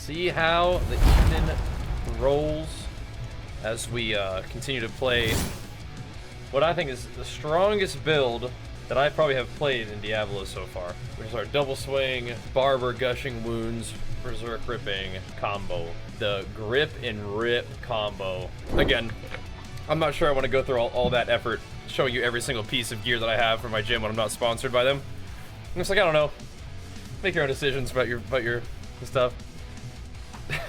see how the evening rolls as we continue to play what I think is the strongest build that I probably have played in Diablo so far, which is our double swing, Barber gushing wounds, berserk ripping combo. The grip and rip combo. Again, I'm not sure I want to go through all that effort showing you every single piece of gear that I have for my gym when I'm not sponsored by them. I'm just like, I don't know. Make your own decisions about your stuff.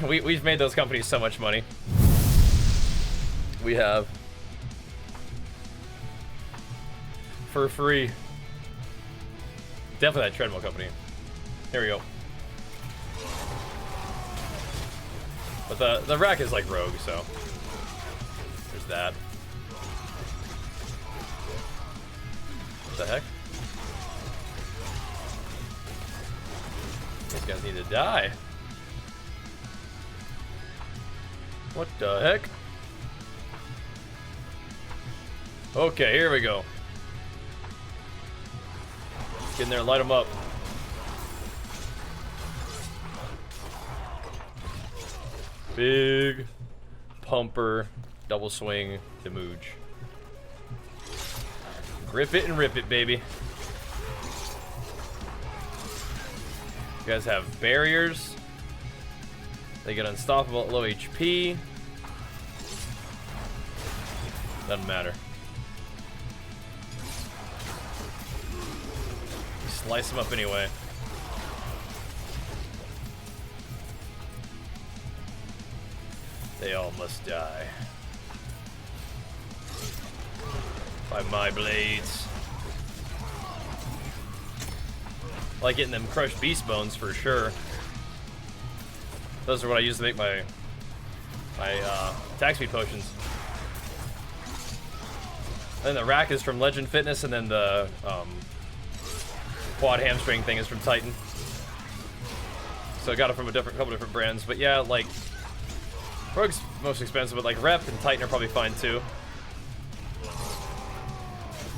We've made those companies so much money. We have. For free. Definitely that Treadmill company. Here we go. But the rack is like rogue, so there's that. What the heck? These guys need to die. What the heck? Okay, here we go. Get in there, light them up. Big pumper, double swing, demooge. Grip it and rip it, baby. You guys have barriers. They get unstoppable at low HP. Doesn't matter. Slice them up anyway. They all must die. By my blades. I like getting them crushed beast bones for sure. Those are what I use to make my attack speed potions. And then the rack is from Legend Fitness, and then the quad hamstring thing is from Titan. So I got it from a couple different brands. But yeah, like, Rogue's most expensive, but like Rep and Titan are probably fine too.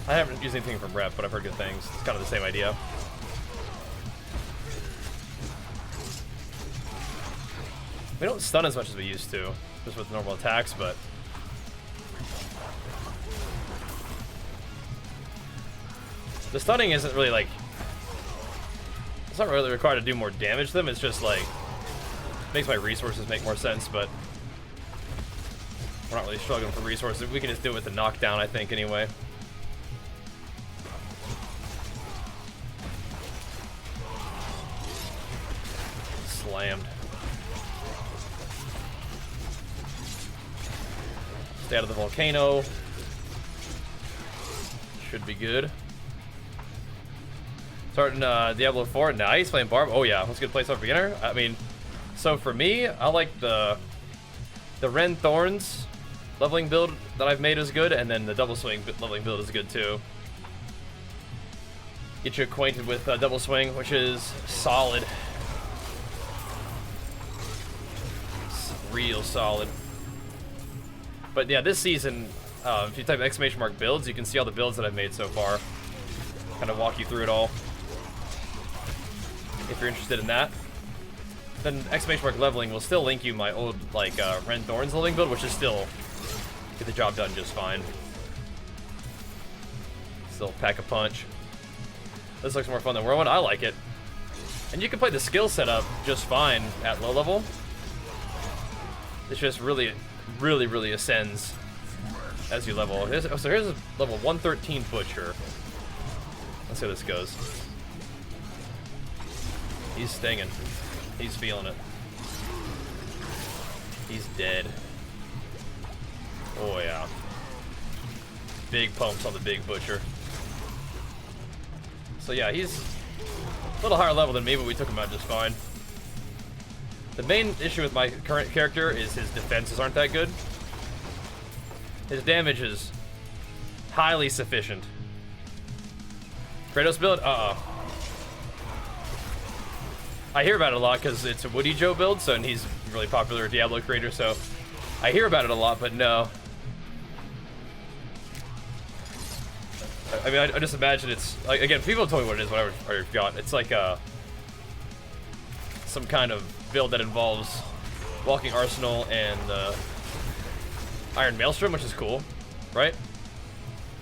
I haven't used anything from Rep, but I've heard good things. It's kind of the same idea. We don't stun as much as we used to, just with normal attacks, but the stunning isn't really like, it's not really required to do more damage to them, it's just like, makes my resources make more sense, but we're not really struggling for resources. We can just do it with the knockdown, I think, anyway. Slammed. Stay out of the volcano. Should be good. Starting Diablo 4. Nice. Playing Barber. Oh yeah, that's a good place for a beginner. I mean, so for me, I like the Ren Thorns leveling build that I've made is good, and then the double swing leveling build is good too. Get you acquainted with double swing, which is solid. It's real solid. But yeah, this season, if you type ! builds, you can see all the builds that I've made so far. Kind of walk you through it all. If you're interested in that. Then ! leveling will still link you my old, like, Ren Thorns leveling build, which is still get the job done just fine. Still pack a punch. This looks more fun than Whirlwind. I like it. And you can play the skill setup just fine at low level. It's just really ascends as you level. So here's a level 113 Butcher. Let's see how this goes. He's stinging. He's feeling it. He's dead. Oh yeah. Big pumps on the big Butcher. So yeah, he's a little higher level than me, but we took him out just fine. The main issue with my current character is his defenses aren't that good. His damage is highly sufficient. Kratos build? I hear about it a lot because it's a Woody Joe build, so, and he's a really popular Diablo creator, so I hear about it a lot, but no. I mean, I just imagine it's, like, again, people have told me what it is, whatever I forgot. It's like some kind of build that involves Walking Arsenal and Iron Maelstrom, which is cool, right?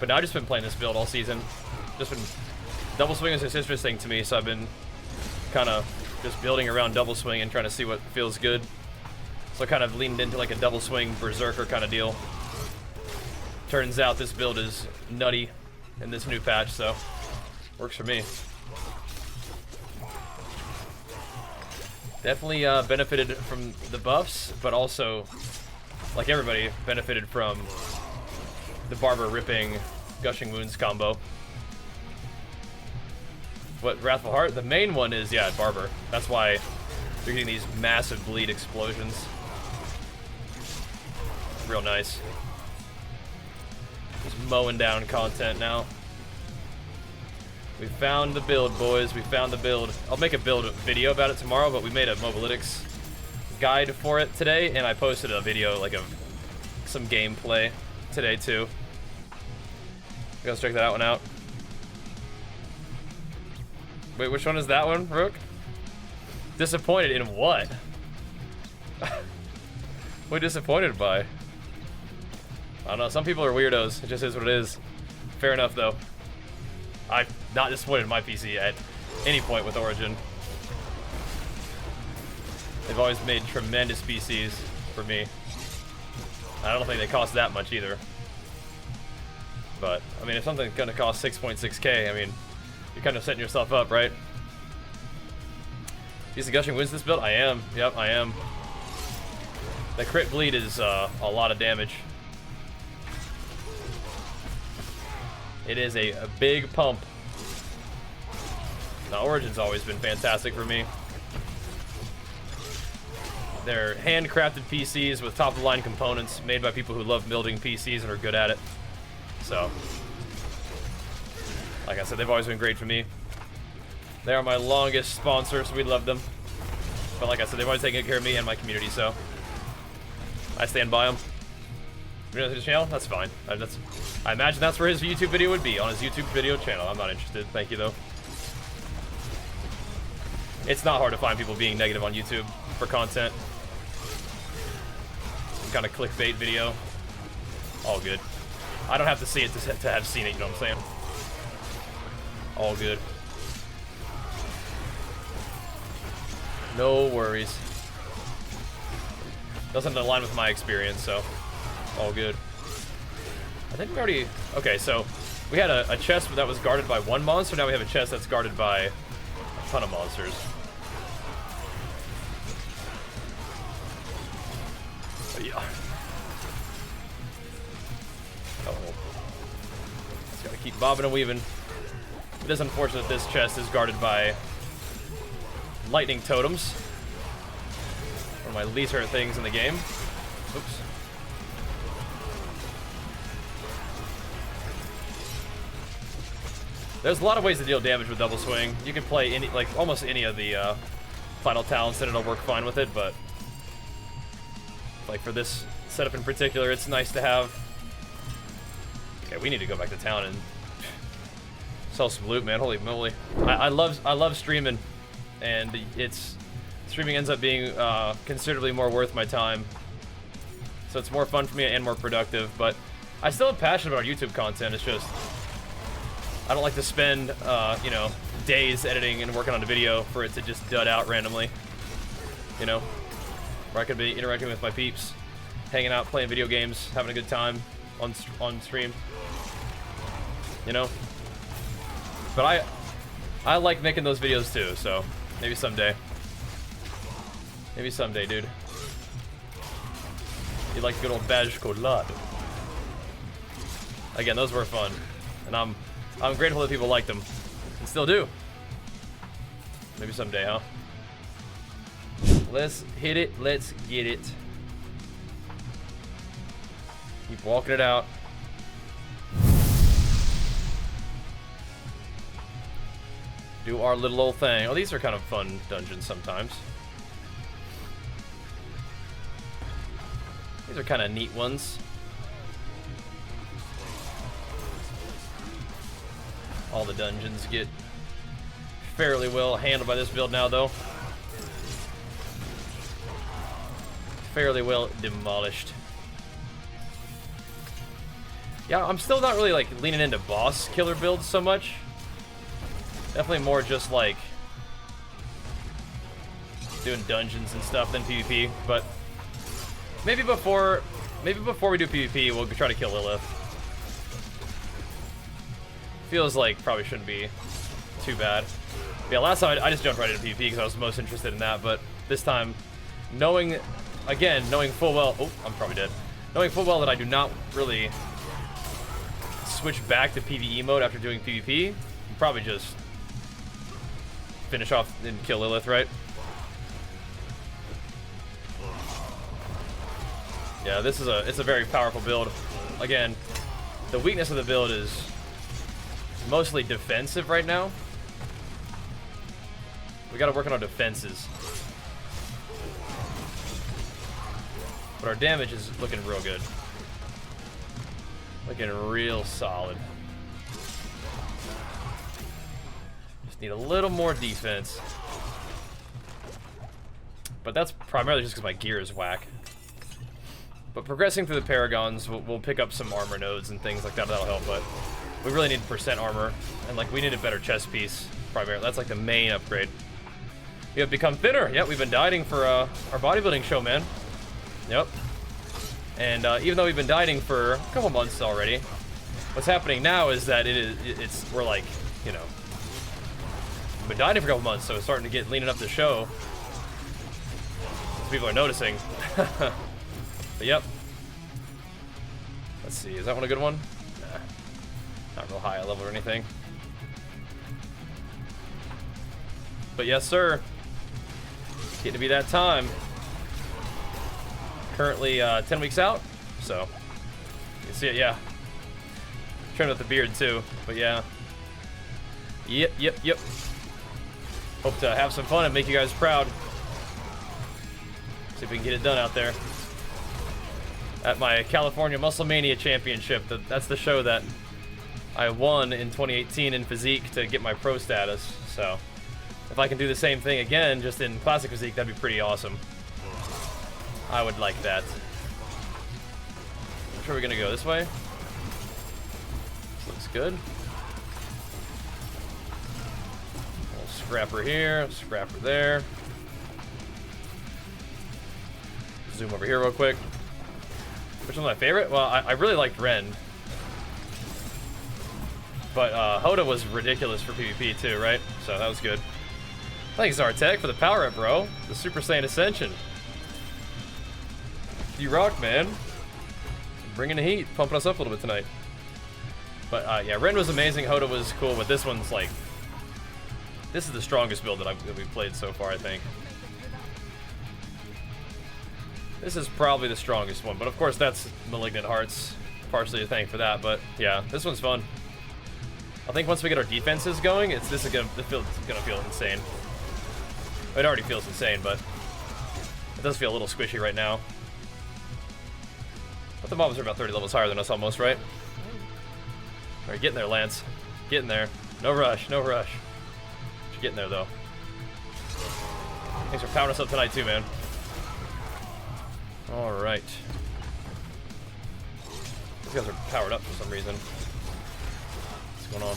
But now I've just been playing this build all season. Just been double swing is a sister's thing to me, so I've been kind of just building around double swing and trying to see what feels good. So I kind of leaned into like a double swing berserker kind of deal. Turns out this build is nutty in this new patch, so works for me. Definitely benefited from the buffs, but also, like everybody, benefited from the Barber ripping Gushing Wounds combo. What, Wrathful Heart? The main one is, yeah, Barber. That's why you're getting these massive bleed explosions. Real nice. Just mowing down content now. We found the build, boys. We found the build. I'll make a build video about it tomorrow, but we made a Mobolytics guide for it today, and I posted a video, like, of some gameplay today, too. You guys check that one out. Wait, which one is that one, Rook? Disappointed in what? What disappointed by? I don't know, some people are weirdos. It just is what it is. Fair enough, though. I'm not disappointed in my PC at any point with Origin. They've always made tremendous PCs for me. I don't think they cost that much either. But, I mean, if something's gonna cost 6.6K, I mean, you're kind of setting yourself up, right? Use the Gushing Winds this build? I am. Yep, I am. The crit bleed is a lot of damage. It is a big pump. Now, Origin's always been fantastic for me. They're handcrafted PCs with top-of-the-line components made by people who love building PCs and are good at it. So, like I said, they've always been great for me. They are my longest sponsor, so we love them. But like I said, they've always taken care of me and my community, so I stand by them. You know his channel? That's fine. I imagine that's where his YouTube video would be, on his YouTube video channel. I'm not interested. Thank you, though. It's not hard to find people being negative on YouTube for content. Some kind of clickbait video. All good. I don't have to see it to have seen it, you know what I'm saying? All good. No worries. Doesn't align with my experience, so all good. I think we already... Okay, so we had a chest that was guarded by one monster. Now we have a chest that's guarded by a ton of monsters. But yeah. Uh-oh. Just gotta keep bobbing and weaving. It is unfortunate this chest is guarded by lightning totems. One of my least favorite things in the game. Oops. There's a lot of ways to deal damage with double swing. You can play any, like almost any of the final talents and it'll work fine with it, but like for this setup in particular, it's nice to have. Okay, we need to go back to town and sell some loot, man. Holy moly! I love streaming, and streaming ends up being considerably more worth my time. So it's more fun for me and more productive. But I still am passionate about YouTube content. It's just I don't like to spend you know, days editing and working on a video for it to just dud out randomly. You know, where I could be interacting with my peeps, hanging out, playing video games, having a good time on stream. You know. But I like making those videos too, so maybe someday. Maybe someday, dude. You like the good old badge code lot. Again, those were fun, and I'm grateful that people like them, and still do. Maybe someday, huh? Let's hit it. Let's get it. Keep walking it out. Do our little old thing. Oh, these are kind of fun dungeons sometimes. These are kind of neat ones. All the dungeons get fairly well handled by this build now, though. fairly well demolished. Yeah, I'm still not really like leaning into boss killer builds so much. Definitely more just like doing dungeons and stuff than PvP, but maybe before we do PvP, we'll try to kill Lilith. Feels like probably shouldn't be too bad. Yeah, last time I just jumped right into PvP because I was most interested in that, but this time, knowing full well, oh, I'm probably dead. Knowing full well that I do not really switch back to PvE mode after doing PvP, I'll probably just finish off and kill Lilith, right? Yeah, it's a very powerful build. Again, the weakness of the build is mostly defensive right now. We gotta work on our defenses. But our damage is looking real good. Looking real solid. Just need a little more defense. But that's primarily just because my gear is whack. But progressing through the Paragons, we'll pick up some armor nodes and things like that. That'll help, but we really need percent armor. And like, we need a better chest piece, primarily. That's like the main upgrade. We have become thinner. Yep, we've been dieting for our bodybuilding show, man. Yep. And even though we've been dieting for a couple months already, what's happening now is that we're like, you know, we've been dieting for a couple months, so it's starting to get leaning up the show. People are noticing. But yep. Let's see, is that one a good one? Nah. Not real high level or anything. But yes, sir. Getting to be that time. Currently 10 weeks out, so you can see it, yeah. Trimmed with the beard too, but yeah. Yep. Hope to have some fun and make you guys proud. See if we can get it done out there. At my California Muscle Mania Championship, that's the show that I won in 2018 in Physique to get my pro status, so if I can do the same thing again, just in Classic Physique, that'd be pretty awesome. I would like that. Which way are we gonna go? This way? This looks good. Little scrapper here, scrapper there. Zoom over here real quick. Which one's my favorite? Well, I really liked Ren. But Hoda was ridiculous for PvP too, right? So that was good. Thanks, Zartek, for the power up, bro. The Super Saiyan Ascension. You rock, man. Bringing the heat, pumping us up a little bit tonight. But yeah, Ren was amazing. Hoda was cool, but this one's like, this is the strongest build that we've played so far, I think. This is probably the strongest one, but of course that's Malignant Hearts, partially to thank for that. But yeah, this one's fun. I think once we get our defenses going, this is gonna feel insane. It already feels insane, but it does feel a little squishy right now. But the mobs are about 30 levels higher than us almost, right? Alright, getting there, Lance. Getting there. No rush, no rush. But you're getting there, though. Thanks for powering us up tonight, too, man. Alright. These guys are powered up for some reason. What's going on?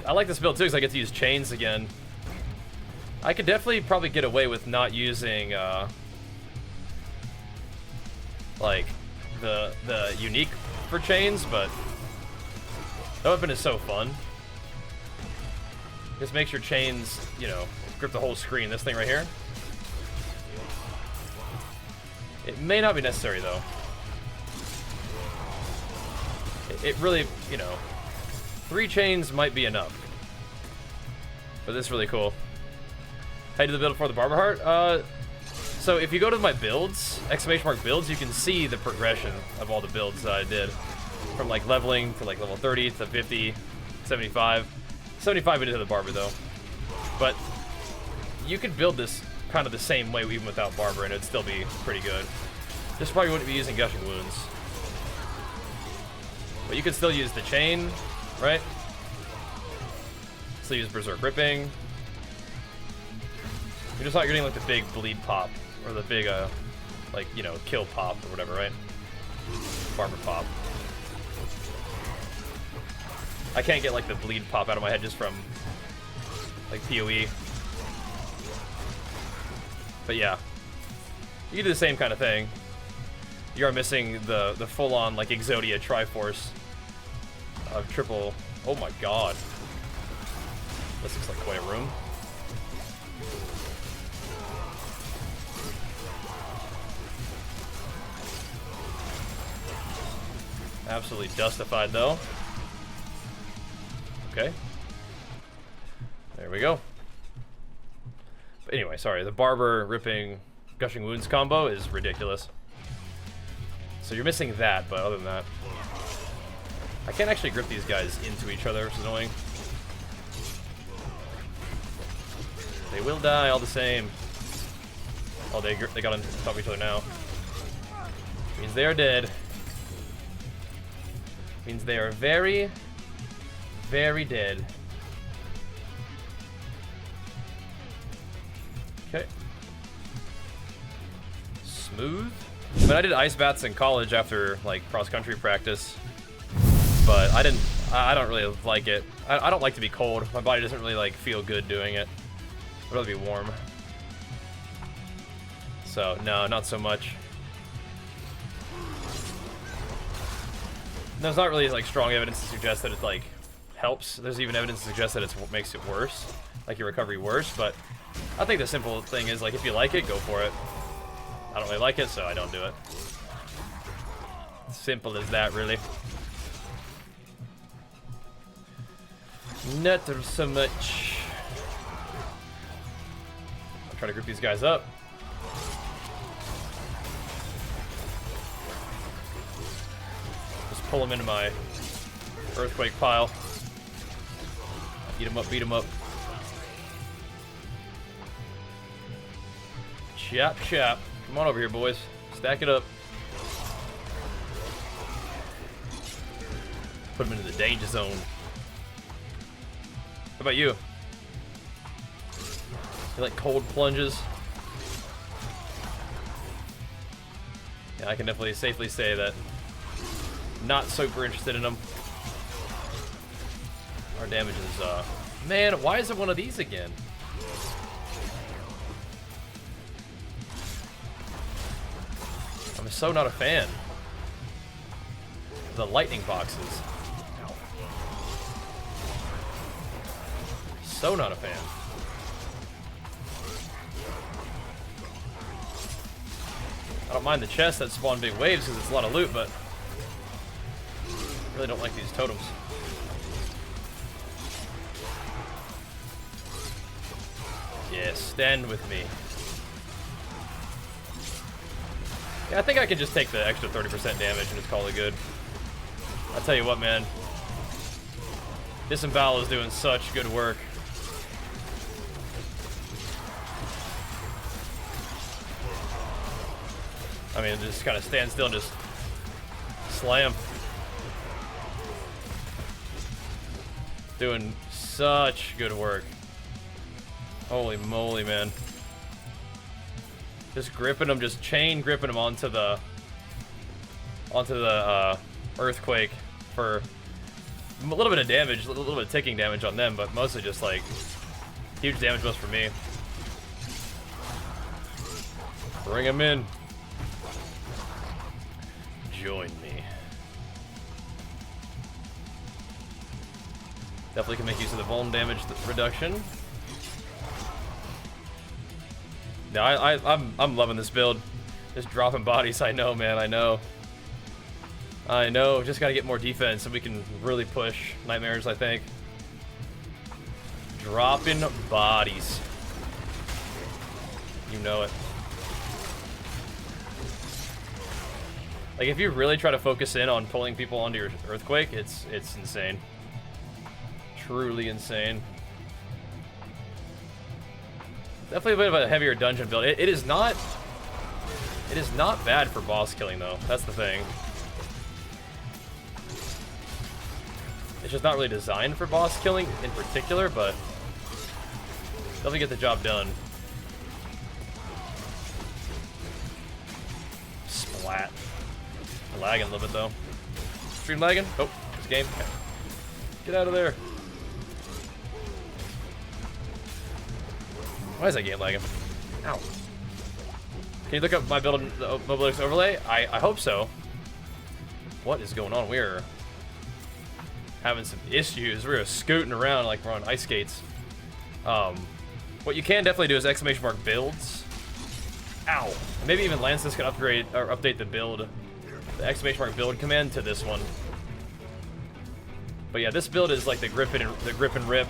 I like this build, too, because I get to use chains again. I could definitely probably get away with not using, like, the unique for chains, but the weapon is so fun. Just makes your chains, you know, grip the whole screen. This thing right here. It may not be necessary, though. It really, you know, 3 chains might be enough. But this is really cool. How do the build for the Barber Heart? So if you go to my builds, ! builds, you can see the progression of all the builds that I did. From like leveling to like level 30 to 50, 75. 75 into the Barber though. But you could build this kind of the same way even without Barber and it'd still be pretty good. Just probably wouldn't be using Gushing Wounds. But you could still use the chain, right? Still use Berserk Ripping. You're just not getting like the big bleed pop or the big like, you know, kill pop or whatever, right? Barber pop. I can't get like the bleed pop out of my head just from like PoE. But yeah, you do the same kind of thing. You are missing the full-on like Exodia Triforce of triple. Oh my god, this looks like quite a room. Absolutely dustified though. Okay. There we go. But anyway, sorry, the Barber ripping Gushing Wounds combo is ridiculous. So you're missing that, but other than that, I can't actually grip these guys into each other, which is annoying. They will die all the same. Oh, they got on top of each other now. Means they are dead. Means they are very, very dead. Okay. Smooth. I mean, I did ice baths in college after like cross-country practice, but I don't really like it. I don't like to be cold. My body doesn't really like feel good doing it. I'd rather be warm. So no, not so much. There's not really like strong evidence to suggest that it like helps. There's even evidence to suggest that it makes it worse, like your recovery worse. But I think the simple thing is like if you like it, go for it. I don't really like it, so I don't do it. Simple as that, really. Not so much. I'll try to group these guys up. Just pull them into my earthquake pile. Beat them up, beat them up. Chop, chop. Come on over here, boys. Stack it up. Put them into the danger zone. How about you? You like cold plunges? Yeah, I can definitely safely say that. Not super interested in them. Our damage is, man, why is it one of these again? I'm so not a fan. The lightning boxes. So not a fan. I don't mind the chests that spawn big waves because it's a lot of loot, but I really don't like these totems. Yes, stand with me. Yeah, I think I can just take the extra 30% damage and just call it good. I'll tell you what, man. Disembowel is doing such good work. I mean, just kind of stand still and just slam. Doing such good work. Holy moly, man. Just gripping them, just chain gripping them onto the earthquake for a little bit of damage, a little bit of ticking damage on them, but mostly just like huge damage boost for me. Bring them in. Join me. Definitely can make use of the vuln damage reduction. No, I'm loving this build. Just dropping bodies. I know, man. I know. I know. Just gotta get more defense, and we can really push Nightmares, I think. Dropping bodies. You know it. Like, if you really try to focus in on pulling people onto your earthquake, it's insane. Truly insane. Definitely a bit of a heavier dungeon build. It is not bad for boss killing though. That's the thing. It's just not really designed for boss killing in particular, but definitely get the job done. flat. I'm lagging a little bit though. Stream lagging? Oh, it's game. Okay. Get out of there. Why is that game lagging? Ow. Can you look up my build, the Mobolytics overlay? I hope so. What is going on? We're having some issues. We're scooting around like we're on ice skates. What you can definitely do is exclamation mark builds. Ow. Maybe even Lances can upgrade or update the build, the exclamation mark build command to this one. But yeah, this build is like the grip and rip,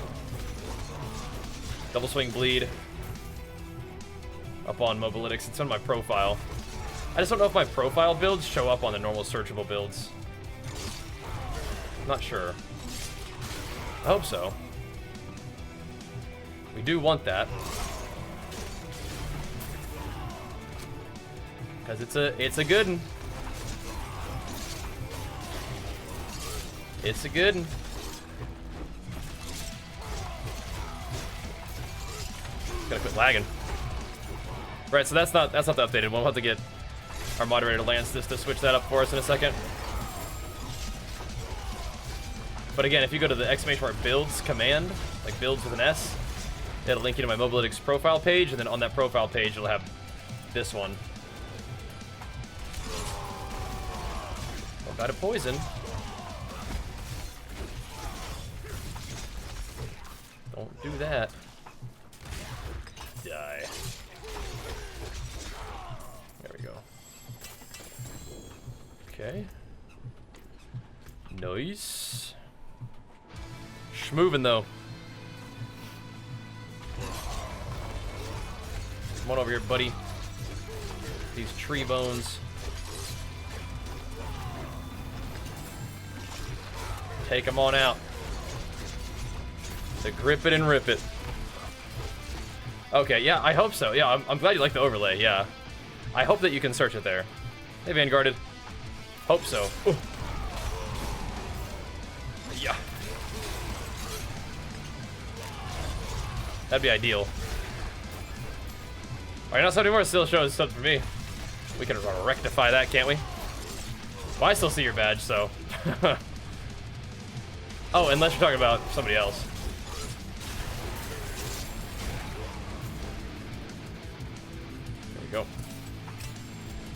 double swing bleed. Up on Mobolytics. It's on my profile. I just don't know if my profile builds show up on the normal searchable builds. I'm not sure. I hope so. We do want that. Because it's a good one. It's a good one. Gotta quit lagging. Right, so that's not the updated one. We'll have to get our moderator Lance this to switch that up for us in a second. But again, if you go to the exclamation mark builds command, like builds with an S, it'll link you to my Mobolytics profile page, and then on that profile page it'll have this one. Got a poison. Don't do that. Die. There we go. Okay. Nice. Schmovin' though. Come on over here, buddy. These tree bones. Take them on out. To grip it and rip it. Okay, yeah, I hope so. Yeah, I'm glad you like the overlay, yeah. I hope that you can search it there. Hey, Vanguarded. Hope so. Ooh. Yeah. That'd be ideal. Alright, now something more still shows something for me. We can rectify that, can't we? Well, I still see your badge, so. Oh, unless you're talking about somebody else. There we go.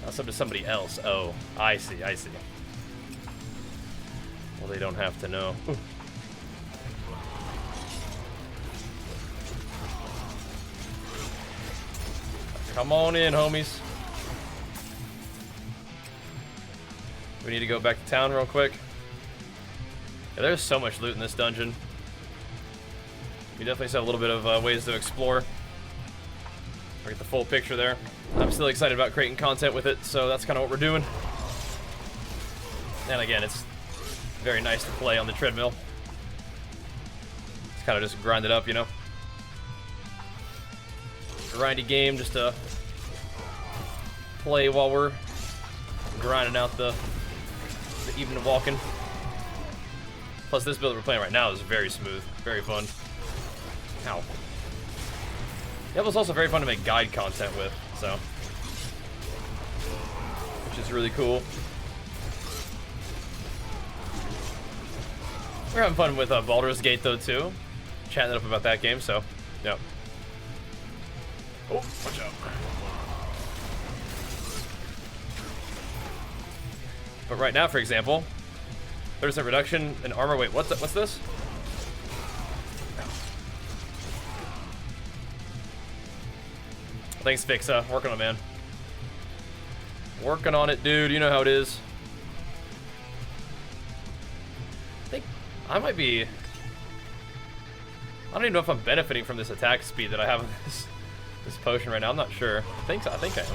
That's up to somebody else. Oh, I see, I see. Well, they don't have to know. Ooh. Come on in, homies. We need to go back to town real quick. Yeah, there's so much loot in this dungeon. You definitely still have a little bit of ways to explore. Get the full picture there. I'm still excited about creating content with it, so that's kind of what we're doing. And again, it's very nice to play on the treadmill. It's kind of just grind it up, you know? Grindy game just to play while we're grinding out the evening walking. Plus, this build we're playing right now is very smooth, very fun. Ow. Diablo's also very fun to make guide content with, so. Which is really cool. We're having fun with Baldur's Gate, though, too. Chatting up about that game, so, yeah. Oh, watch out. But right now, for example, 30% reduction in armor. Wait, what's this? Thanks, Fixa. Working on it, man. Working on it, dude. You know how it is. I think I might be... I don't even know if I'm benefiting from this attack speed that I have in this potion right now. I'm not sure. I think so. I think I am.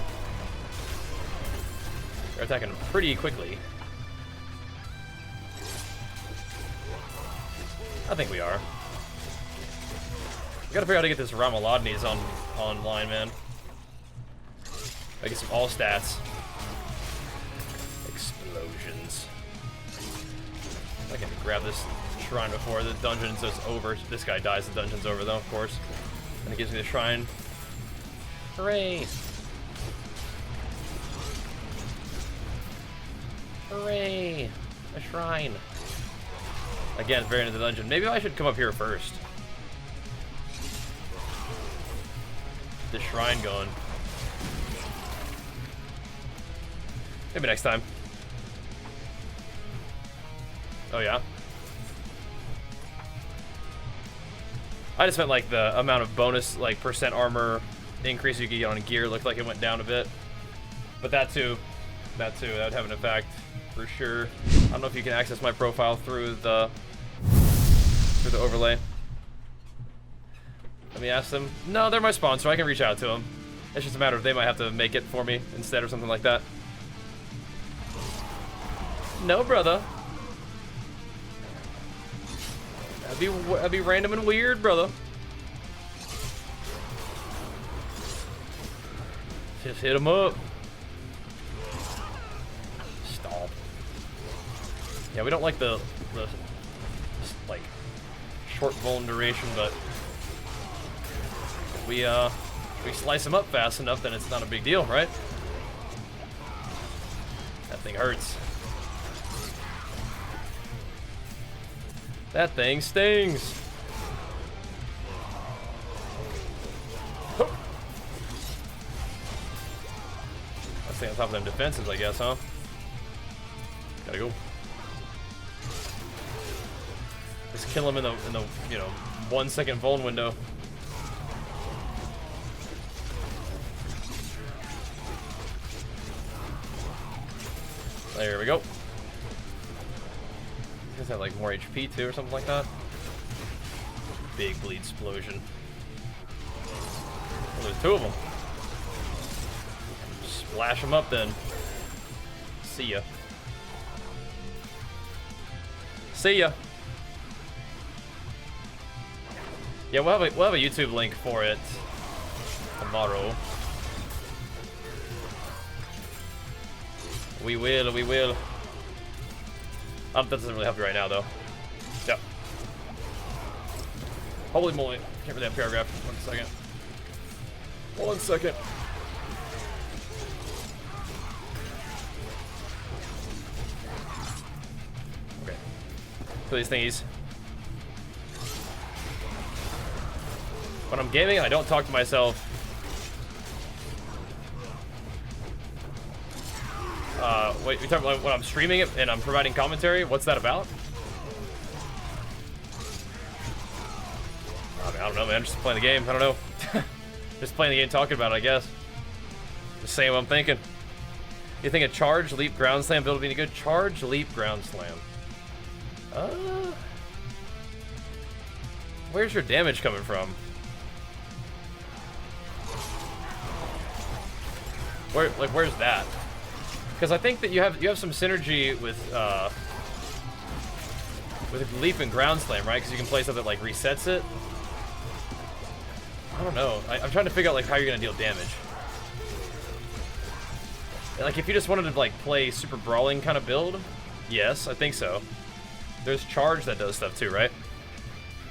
They're attacking pretty quickly. I think we are. We gotta figure out how to get this Ramalodnes online, man. I get some all stats. Explosions. I can grab this shrine before the dungeon, so it's over. This guy dies, the dungeon's over though, of course. And it gives me the shrine. Hooray! Hooray! A shrine. Again, very into the dungeon. Maybe I should come up here first. Get the shrine going. Maybe next time. Oh yeah. I just meant like the amount of bonus, like percent armor increase you could get on gear looked like it went down a bit. But that too, that would have an effect for sure. I don't know if you can access my profile through the overlay. Let me ask them. No, they're my sponsor. I can reach out to them. It's just a matter of they might have to make it for me instead or something like that. No, brother. That'd be random and weird, brother. Just hit him up. Stop. Yeah, we don't like the like short vuln duration, but if we slice him up fast enough, then it's not a big deal, right? That thing hurts. That thing stings. Oh. Let's stay on top of them defenses, I guess, huh? Gotta go. Just kill him in the 1 second vuln window. There we go. Does have like more HP too or something like that? Big bleed explosion. Well, there's 2 of them. Splash them up then. See ya. See ya. Yeah, we'll have a YouTube link for it tomorrow. We will, we will. That doesn't really help you right now, though. Yep. Holy moly. Can't read that paragraph. 1 second. 1 second. Okay. Kill these thingies. When I'm gaming, I don't talk to myself. Wait, you talking about when I'm streaming it and I'm providing commentary? What's that about? I mean, I don't know, man. Just playing the game. I don't know. Just playing the game, talking about it, I guess. Just saying what I'm thinking. You think a charge, leap, ground slam build would be any good? Charge, leap, ground slam. Where's your damage coming from? Where's that? Because I think that you have some synergy with leap and ground slam, right? Because you can play stuff that like resets it. I don't know. I'm trying to figure out like how you're gonna deal damage. Like if you just wanted to like play super brawling kind of build, yes, I think so. There's charge that does stuff too, right?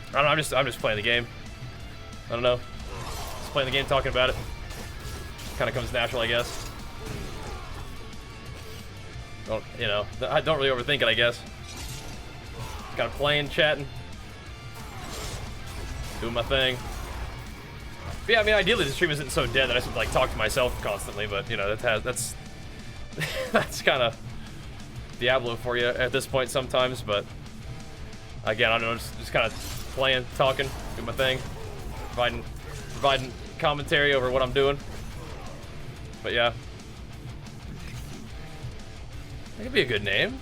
I don't know. I'm just playing the game. I don't know. Just playing the game, talking about it. Kind of comes natural, I guess. I don't really overthink it, I guess. Kind of playing, chatting, doing my thing. But yeah, I mean, ideally the stream isn't so dead that I should like talk to myself constantly. But you know, that's that's kind of Diablo for you at this point sometimes. But again, I don't know, just kind of playing, talking, doing my thing, providing commentary over what I'm doing. But yeah. That could be a good name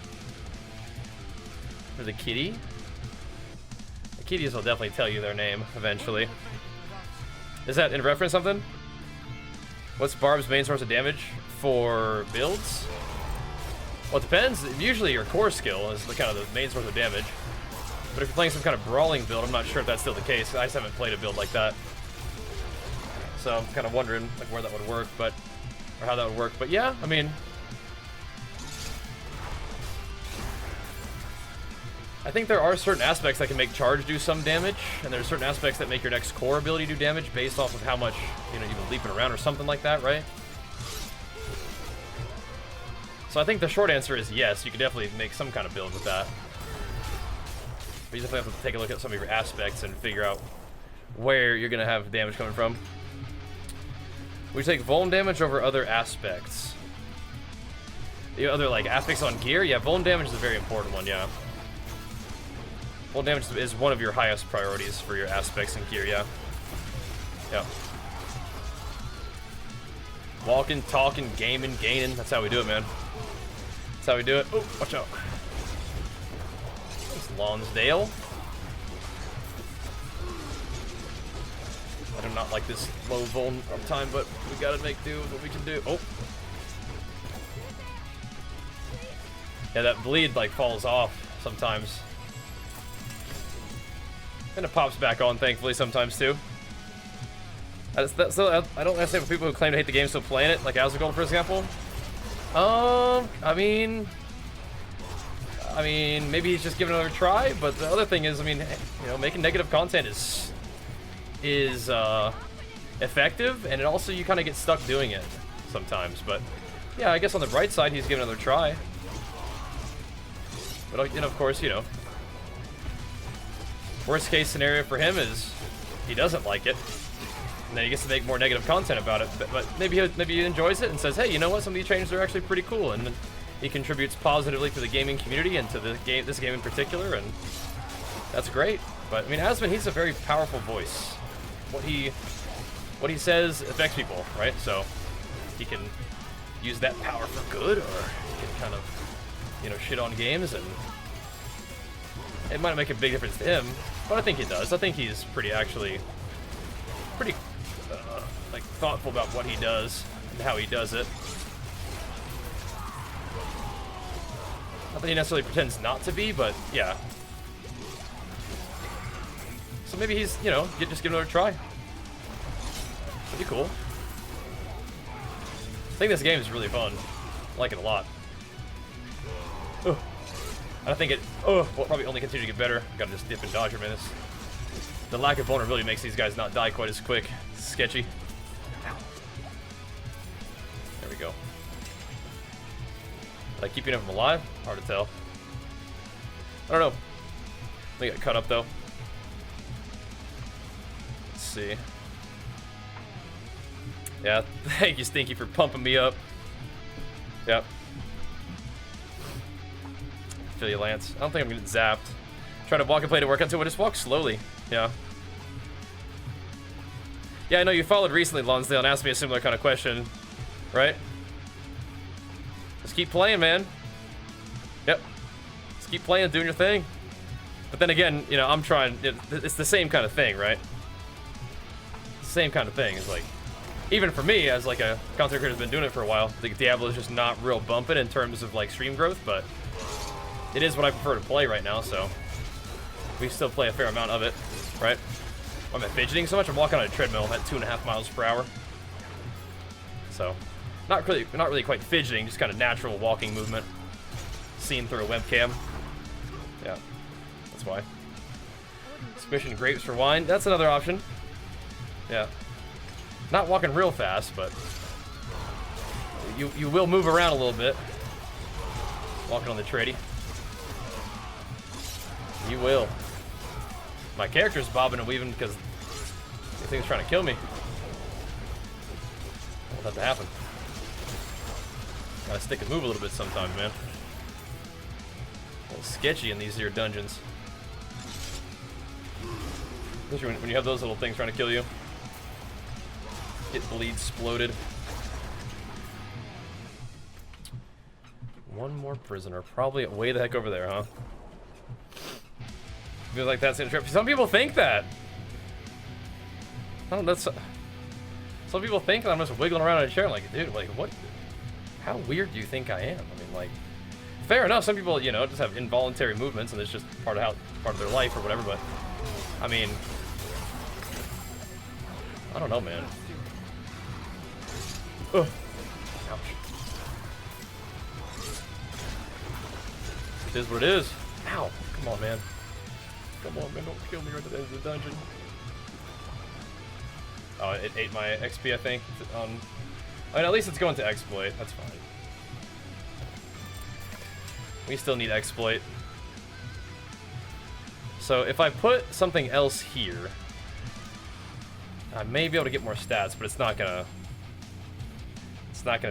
for the kitty. The kitties will definitely tell you their name eventually. Is that in reference to something? What's Barb's main source of damage for builds? Well, it depends. Usually your core skill is the kind of the main source of damage. But if you're playing some kind of brawling build, I'm not sure if that's still the case. I just haven't played a build like that. So I'm kind of wondering like where that would work, or how that would work. But yeah, I mean, I think there are certain aspects that can make charge do some damage, and there's certain aspects that make your next core ability do damage based off of how much, you've been leaping around or something like that, right? So I think the short answer is yes, you could definitely make some kind of build with that. But you definitely have to take a look at some of your aspects and figure out where you're gonna have damage coming from. We take vuln damage over other aspects. The other like aspects on gear, yeah, vuln damage is a very important one, yeah. Vuln damage is one of your highest priorities for your aspects and gear, yeah. Yeah. Walking, talking, gaming, gaining, that's how we do it, man. That's how we do it. Oh, watch out. It's Lonsdale. I do not like this low vuln uptime, but we gotta make do with what we can do. Oh. Yeah, that bleed like falls off sometimes. And it pops back on, thankfully, sometimes too. I don't necessarily people who claim to hate the game still playing it, like Asgold, for example. I mean, maybe he's just giving it another try. But the other thing is, I mean, you know, making negative content is effective, and it also you kind of get stuck doing it sometimes. But yeah, I guess on the bright side, he's giving another try. But you know, of course, you know, worst case scenario for him is he doesn't like it. And then he gets to make more negative content about it, but maybe he enjoys it and says, hey, you know what? Some of these changes are actually pretty cool, and he contributes positively to the gaming community and to the game, this game in particular, and that's great. But I mean, Asmon, he's a very powerful voice. What he says affects people, right? So he can use that power for good, or he can kind of, you know, shit on games, and it might make a big difference to him, but I think it does. I think he's pretty like thoughtful about what he does and how he does it. Not that he necessarily pretends not to be, but yeah. So maybe he's, you know, just give it another try. That'd be cool. I think this game is really fun. I like it a lot. Ugh. I think it will probably only continue to get better. Gotta just dip and dodge your minutes. The lack of vulnerability makes these guys not die quite as quick. It's sketchy. Ow. There we go. Like keeping them alive? Hard to tell. I don't know. They got cut up though. Let's see. Yeah, thank you, Stinky, for pumping me up. Yep. Feel you, Lance. I don't think I'm gonna get zapped. Try to walk and play to work out too. I just walk slowly. Yeah. Yeah, I know you followed recently, Lonsdale, and asked me a similar kind of question, right? Just keep playing, man. Yep. Just keep playing, doing your thing. But then again, you know, I'm trying. It's the same kind of thing, right? Same kind of thing. It's like, even for me, as like a content creator who's been doing it for a while, the Diablo is just not real bumping in terms of like stream growth, but it is what I prefer to play right now, so we still play a fair amount of it, right? I'm fidgeting so much. I'm walking on a treadmill at 2.5 miles per hour. So, not really quite fidgeting, just kind of natural walking movement, seen through a webcam. Yeah, that's why. Squishing grapes for wine. That's another option. Yeah, not walking real fast, but you will move around a little bit. Walking on the treadie. You will. My character's bobbing and weaving because the thing's trying to kill me. I want that to happen. Gotta stick and move a little bit sometimes, man. A little sketchy in these here dungeons. Especially when you have those little things trying to kill you. Get bleed exploded. One more prisoner. Probably way the heck over there, huh? Feels like that's interesting. Some people think that. Oh, that's. Some people think that I'm just wiggling around in a chair. I'm like, dude, like, what? How weird do you think I am? I mean, like, fair enough. Some people, you know, just have involuntary movements, and it's just part of their life or whatever. But I mean, I don't know, man. Ugh. Ouch. It is what it is. Ow! Come on, man. Come on, man, don't kill me right at the end of the dungeon. Oh, it ate my XP, I think. I mean, at least it's going to exploit. That's fine. We still need exploit. So if I put something else here, I may be able to get more stats, but it's not gonna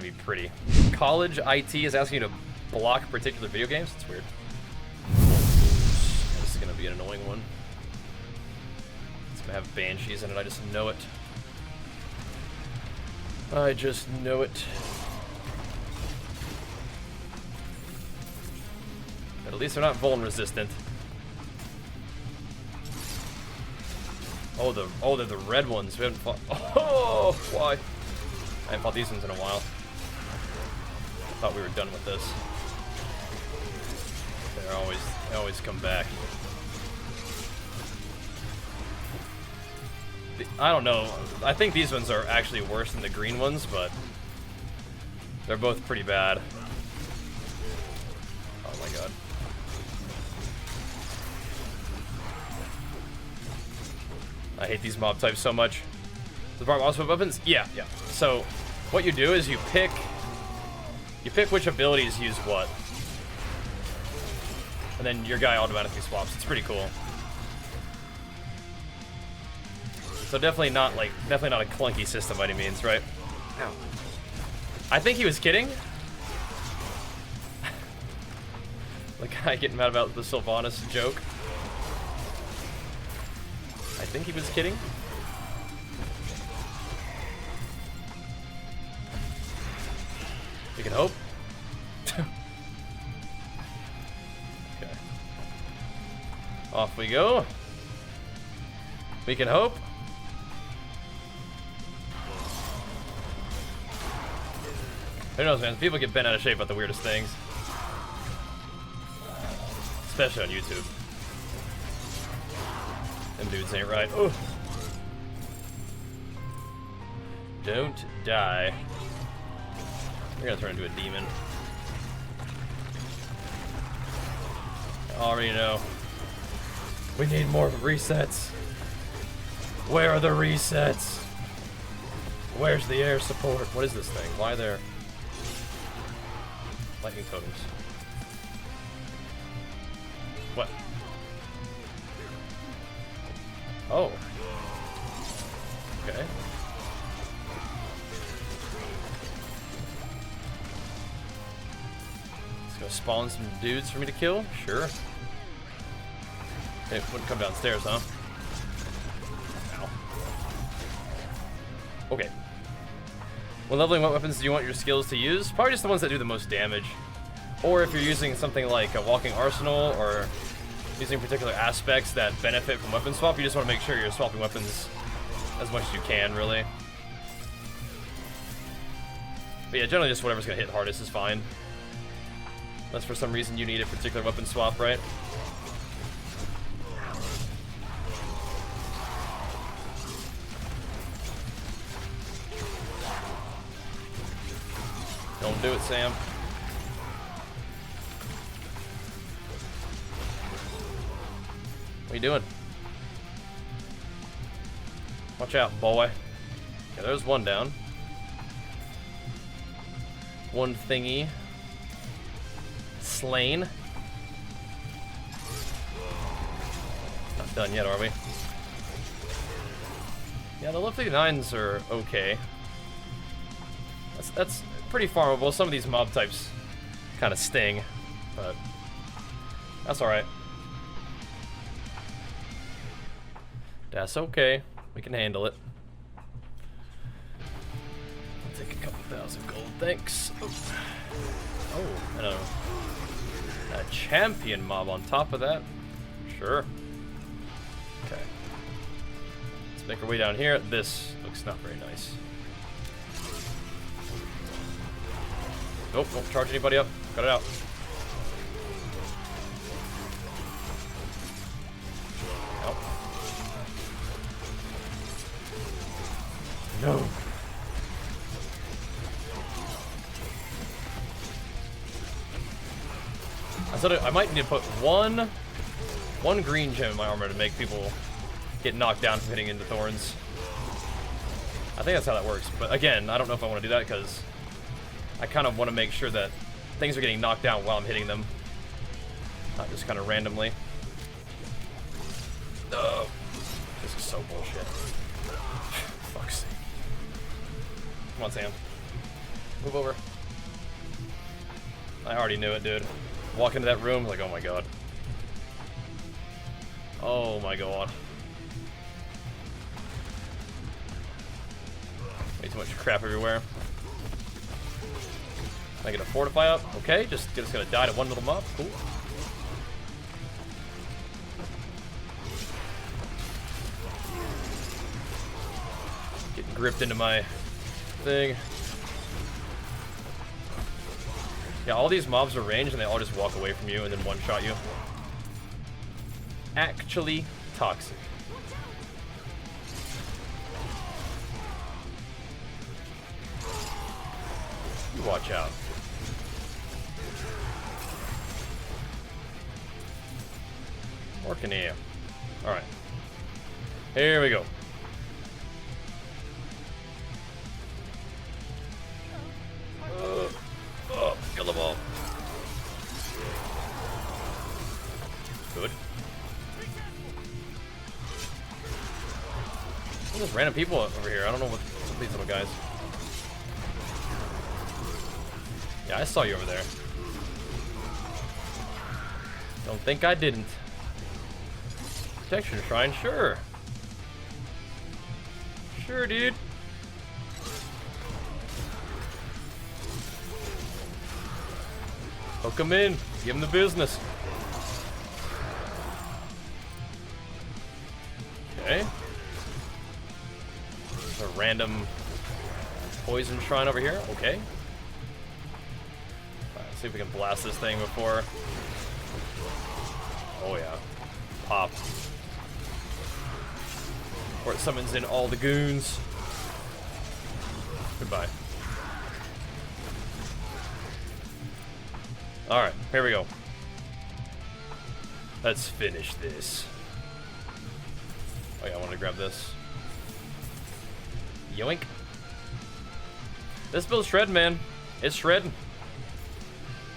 be pretty. College IT is asking you to block particular video games. It's weird. This is gonna be an annoying one. It's gonna have banshees in it. I just know it. I just know it. But at least they're not vuln resistant. Oh, they're the red ones. We haven't fought. Oh, why? I haven't fought these ones in a while. I thought we were done with this. They always come back. I don't know. I think these ones are actually worse than the green ones, but they're both pretty bad. Oh my god. I hate these mob types so much. The Barber also have weapons? Yeah. So what you do is you pick which abilities use what. And then your guy automatically swaps. It's pretty cool. So definitely not a clunky system by any means, right? Ow. I think he was kidding. The guy getting mad about the Sylvanas joke. I think he was kidding. We can hope. Okay. Off we go. We can hope. Who knows, man? People get bent out of shape about the weirdest things. Especially on YouTube. Them dudes ain't right. Oh. Don't die. We're gonna turn into a demon. I already know. We need more resets. Where are the resets? Where's the air support? What is this thing? Why there? Lightning totems. What? Oh. Okay. Let's go spawn some dudes for me to kill. Sure. It wouldn't come downstairs, huh? Ow. Okay. When leveling, what weapons do you want your skills to use? Probably just the ones that do the most damage. Or if you're using something like a walking arsenal or using particular aspects that benefit from weapon swap, you just want to make sure you're swapping weapons as much as you can, really. But yeah, generally just whatever's going to hit hardest is fine. Unless for some reason you need a particular weapon swap, right? Don't do it, Sam. What are you doing? Watch out, boy. Okay, there's one down. One thingy. Slain. Not done yet, are we? Yeah, the level 59s are okay. That's pretty farmable. Some of these mob types kind of sting, but that's alright. That's okay. We can handle it. I'll take a couple thousand gold, thanks. Oh, and a champion mob on top of that. Sure. Okay. Let's make our way down here. This looks not very nice. Nope, won't charge anybody up. Cut it out. Nope. No. I might need to put one green gem in my armor to make people get knocked down from hitting into thorns. I think that's how that works. But again, I don't know if I want to do that because I kind of want to make sure that things are getting knocked down while I'm hitting them. Not just kind of randomly. Oh, this is so bullshit. Fuck's sake. Come on, Sam. Move over. I already knew it, dude. Walk into that room, like, oh my god. Oh my god. Way too much crap everywhere. Am I gonna fortify up? Okay, just gonna die to one little mob. Cool. Getting gripped into my thing. Yeah, all these mobs are ranged and they all just walk away from you and then one-shot you. Actually toxic. You watch out. Working here. Alright. Here we go. Oh, kill them all. Good. There's random people over here. I don't know what these little guys. Yeah, I saw you over there. Don't think I didn't. Protection shrine, sure. Sure, dude. Hook him in. Give him the business. Okay. There's a random poison shrine over here. Okay. Alright, see if we can blast this thing before. Oh yeah. Pop. Or it summons in all the goons. Goodbye. Alright, here we go. Let's finish this. Oh yeah, I wanted to grab this. Yoink. This build's shredding, man. It's shredding.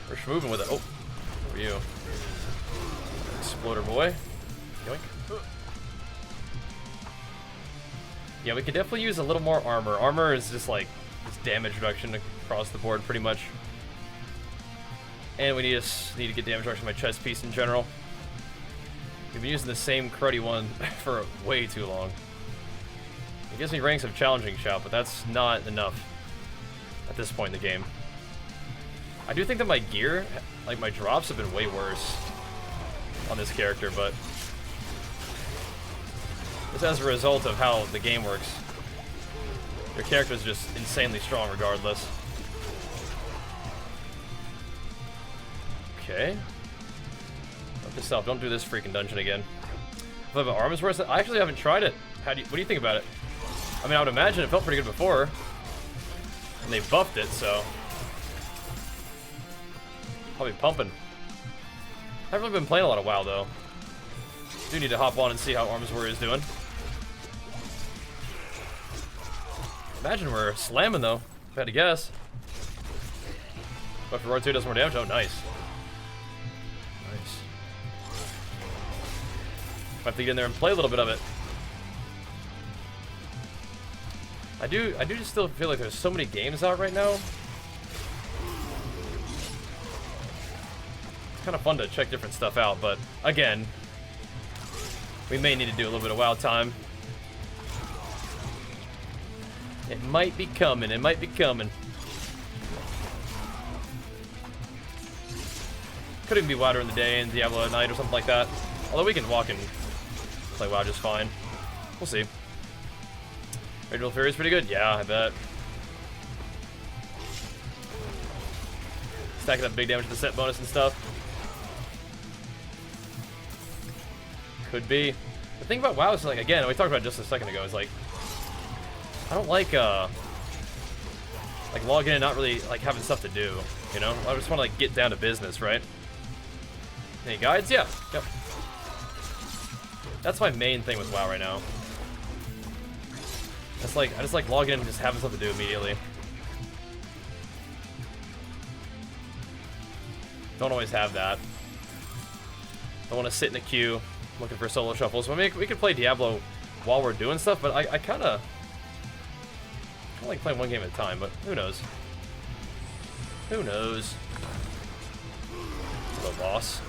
We're schmooving with it. Oh, who are you? Exploder boy. Yoink. Yeah, we could definitely use a little more armor. Armor is just like this damage reduction across the board, pretty much. And we need to get damage reduction on my chest piece in general. We've been using the same cruddy one for way too long. It gives me ranks of challenging shout, but that's not enough at this point in the game. I do think that my gear, like my drops, have been way worse on this character, but it's as a result of how the game works. Your character is just insanely strong regardless. Okay. Note to self, don't do this freaking dungeon again. If I have an arms worse, I actually haven't tried it. What do you think about it? I mean, I would imagine it felt pretty good before. And they buffed it, so probably pumping. I haven't really been playing a lot of WoW though. Do need to hop on and see how Arms Warrior is doing. Imagine we're slamming though, if I had to guess. But for Roar 2 does more damage. Oh, nice. Nice. Might have to get in there and play a little bit of it. I do just still feel like there's so many games out right now. It's kind of fun to check different stuff out, but again, we may need to do a little bit of WoW time. It might be coming, it might be coming. Could even be WoW during the day and Diablo at night or something like that. Although we can walk and play WoW just fine. We'll see. Rageful Fury is pretty good? Yeah, I bet. Stacking up big damage to the set bonus and stuff. Could be. The thing about WoW is, like, again, we talked about it just a second ago, is like, I don't like logging in and not really like having stuff to do, you know? I just want to like get down to business, right? Any guides? Yeah. Yep. That's my main thing with WoW right now. It's like I just like logging in and just having something to do immediately. Don't always have that. Don't want to sit in a queue looking for solo shuffles. I mean, we could play Diablo while we're doing stuff, but I kind of like playing one game at a time, but who knows? Who knows? The boss.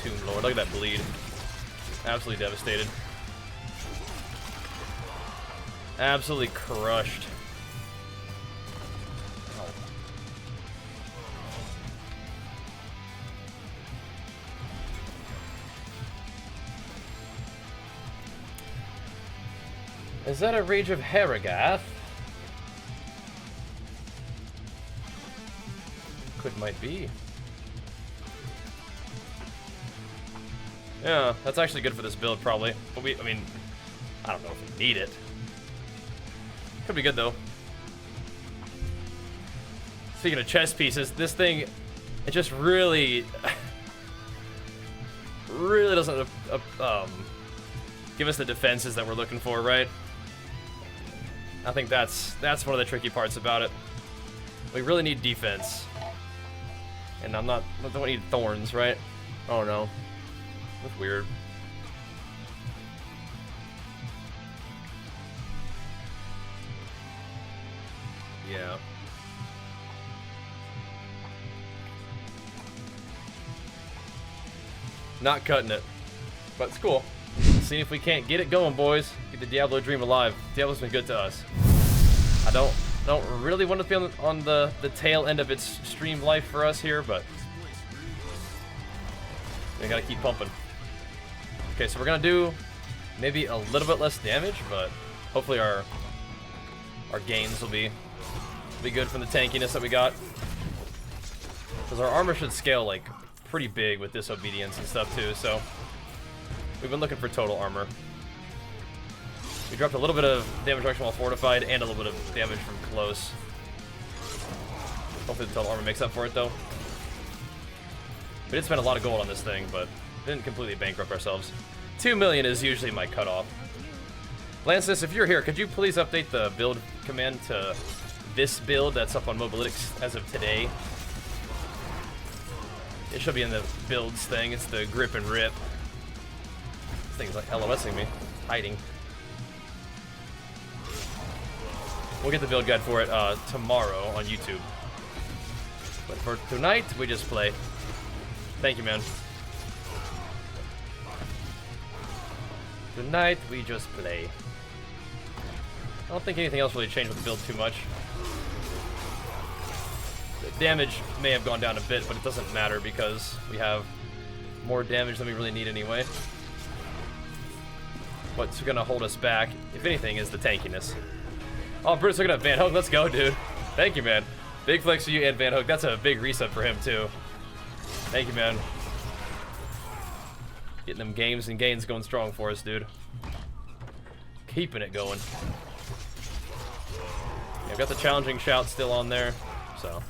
Tomb Lord, look at that bleed. Absolutely devastated. Absolutely crushed. Oh. Is that a Rage of Haragath? Might be. Yeah, that's actually good for this build, probably. But I mean, I don't know if we need it. Could be good, though. Speaking of chess pieces, this thing, it just really, really doesn't give us the defenses that we're looking for, right? I think that's one of the tricky parts about it. We really need defense. And I don't need thorns, right? Oh no. That's weird. Yeah. Not cutting it. But it's cool. See if we can't get it going, boys. Get the Diablo dream alive. Diablo's been good to us. I don't really want to be on the tail end of its stream life for us here, but we gotta keep pumping. Okay, so we're gonna do maybe a little bit less damage, but hopefully our gains will be good from the tankiness that we got. Because our armor should scale like pretty big with disobedience and stuff too, so we've been looking for total armor. We dropped a little bit of damage reduction while fortified and a little bit of damage from close. Hopefully the total armor makes up for it, though. We did spend a lot of gold on this thing, but didn't completely bankrupt ourselves. 2 million is usually my cutoff. Lanceless, if you're here, could you please update the build command to this build that's up on Mobolytics as of today? It should be in the builds thing. It's the grip and rip. This thing's like LOSing me. Hiding. We'll get the build guide for it tomorrow on YouTube. But for tonight, we just play. Thank you, man. Tonight, we just play. I don't think anything else really changed with the build too much. The damage may have gone down a bit, but it doesn't matter because we have more damage than we really need anyway. What's going to hold us back, if anything, is the tankiness. Oh, Bruce looking at Van Hook. Let's go, dude. Thank you, man. Big flex for you and Van Hook. That's a big reset for him, too. Thank you, man. Getting them games and gains going strong for us, dude. Keeping it going. Yeah, I've got the challenging shout still on there, so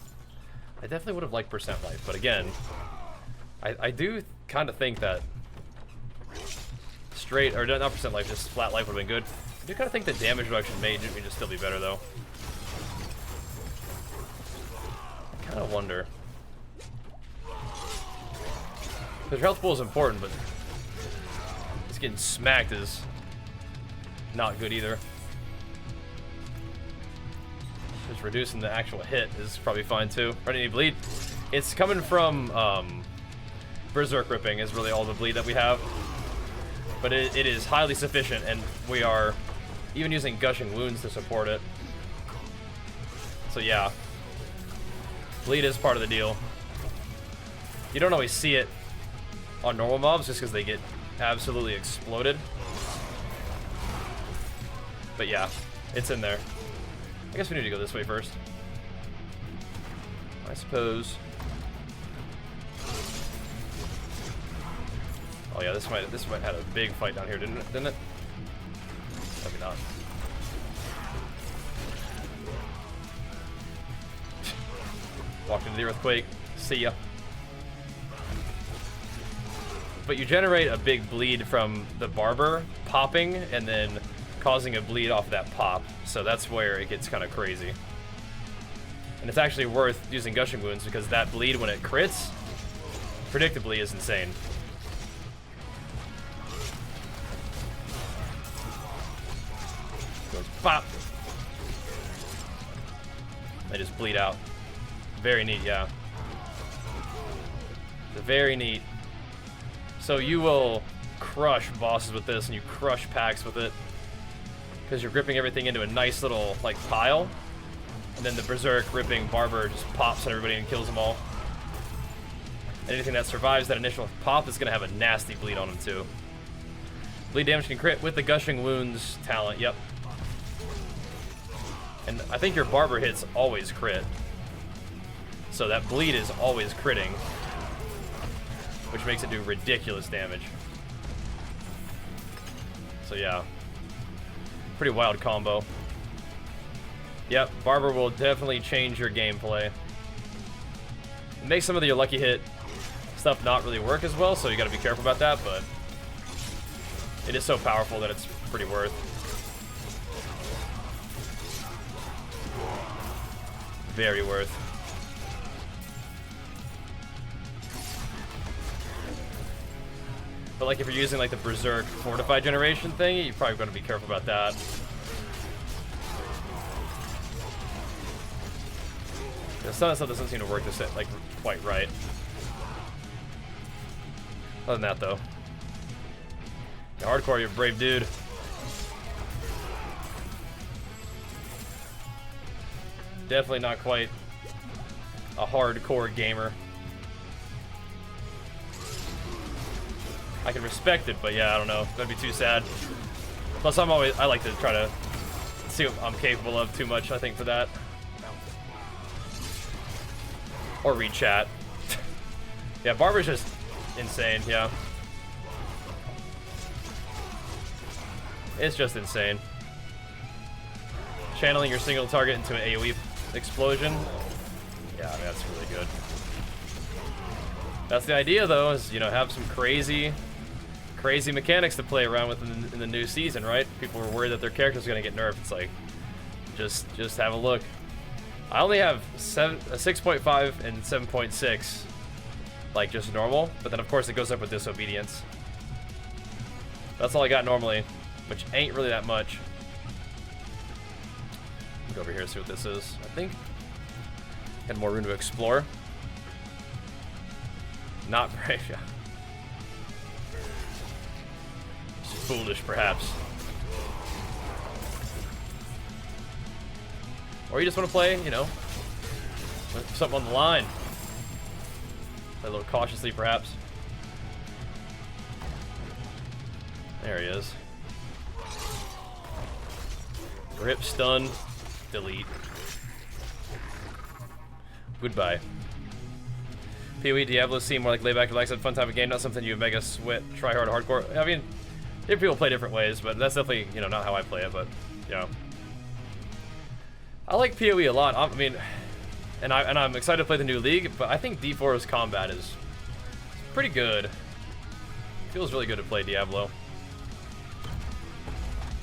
I definitely would have liked percent life, but again, I do kind of think that straight, or not percent life, just flat life would have been good. I do kind of think the damage reduction may just still be better, though. I kind of wonder. Because your health pool is important, but just getting smacked is not good either. Just reducing the actual hit is probably fine too. Running any bleed? It's coming from Berserk Ripping is really all the bleed that we have. But it is highly sufficient, and we are even using Gushing Wounds to support it. So yeah, bleed is part of the deal. You don't always see it on normal mobs just because they get absolutely exploded. But yeah, it's in there. I guess we need to go this way first, I suppose. Oh yeah, this might have had a big fight down here, didn't it? Maybe not. Walked into the earthquake. See ya. But you generate a big bleed from the Barber popping and then causing a bleed off of that pop. So that's where it gets kind of crazy. And it's actually worth using Gushing Wounds because that bleed when it crits, predictably, is insane. Goes pop. They just bleed out. Very neat, yeah. Very neat. So you will crush bosses with this, and you crush packs with it, because you're gripping everything into a nice little like pile, and then the berserk ripping Barber just pops on everybody and kills them all. And anything that survives that initial pop is gonna have a nasty bleed on them too. Bleed damage can crit with the Gushing Wounds talent. Yep. And I think your Barber hits always crit, so that bleed is always critting, which makes it do ridiculous damage. So yeah, pretty wild combo. Yep, Barber will definitely change your gameplay. It makes some of your lucky hit stuff not really work as well, so you gotta be careful about that, but it is so powerful that it's pretty worth. Very worth. But like if you're using like the Berserk Fortified Generation thing, you're probably going to be careful about that. Some of that stuff doesn't seem to work this like quite right. Other than that though, hardcore, you're a brave dude. Definitely not quite a hardcore gamer. I can respect it, but yeah, I don't know. That'd be too sad. Plus, I like to try to see what I'm capable of too much, I think, for that. Or read chat. Yeah, Barber's just insane, yeah. It's just insane. Channeling your single target into an AoE explosion. Yeah, I mean, that's really good. That's the idea, though, is, you know, have some crazy mechanics to play around with in the new season, right? People were worried that their characters are going to get nerfed. It's like, just have a look. I only have 6.5 and 7.6, like, just normal. But then, of course, it goes up with Disobedience. That's all I got normally, which ain't really that much. Go over here and see what this is. I think had more room to explore. Not very. Yeah. Foolish, perhaps. Or you just want to play, you know, with something on the line. Play a little cautiously, perhaps. There he is. Rip, stun, delete. Goodbye. PoE Diablo seem more like layback, relaxed, fun time of game, not something you mega sweat, try hard, hardcore. I mean, different people play different ways, but that's definitely, you know, not how I play it, but, you know. I like PoE a lot. I mean, and I'm excited to play the new league, but I think D4's combat is pretty good. Feels really good to play Diablo.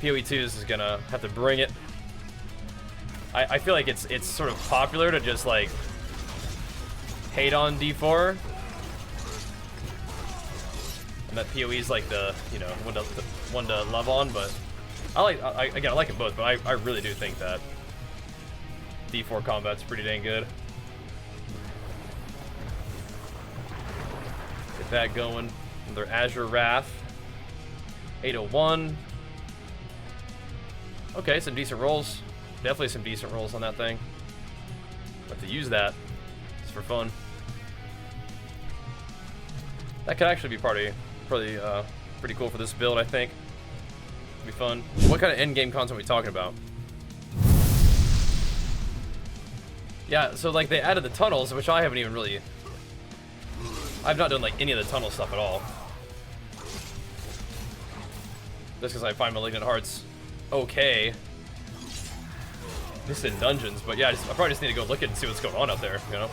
PoE 2's is gonna have to bring it. I feel like it's sort of popular to just like hate on D4, and that PoE is like the, you know, one to love on. But I like them both, but I really do think that D4 combat's pretty dang good. Get that going. Another Azure Wrath. 801. Okay, some decent rolls. Definitely some decent rolls on that thing. Have to use that just for fun. That could actually be pretty cool for this build, I think. It'd be fun. What kind of endgame content are we talking about? Yeah, so like they added the tunnels, which I haven't even really... I've not done like any of the tunnel stuff at all. Just because I find Malignant Hearts okay. Just in dungeons, but yeah, I probably just need to go look at it and see what's going on out there, you know?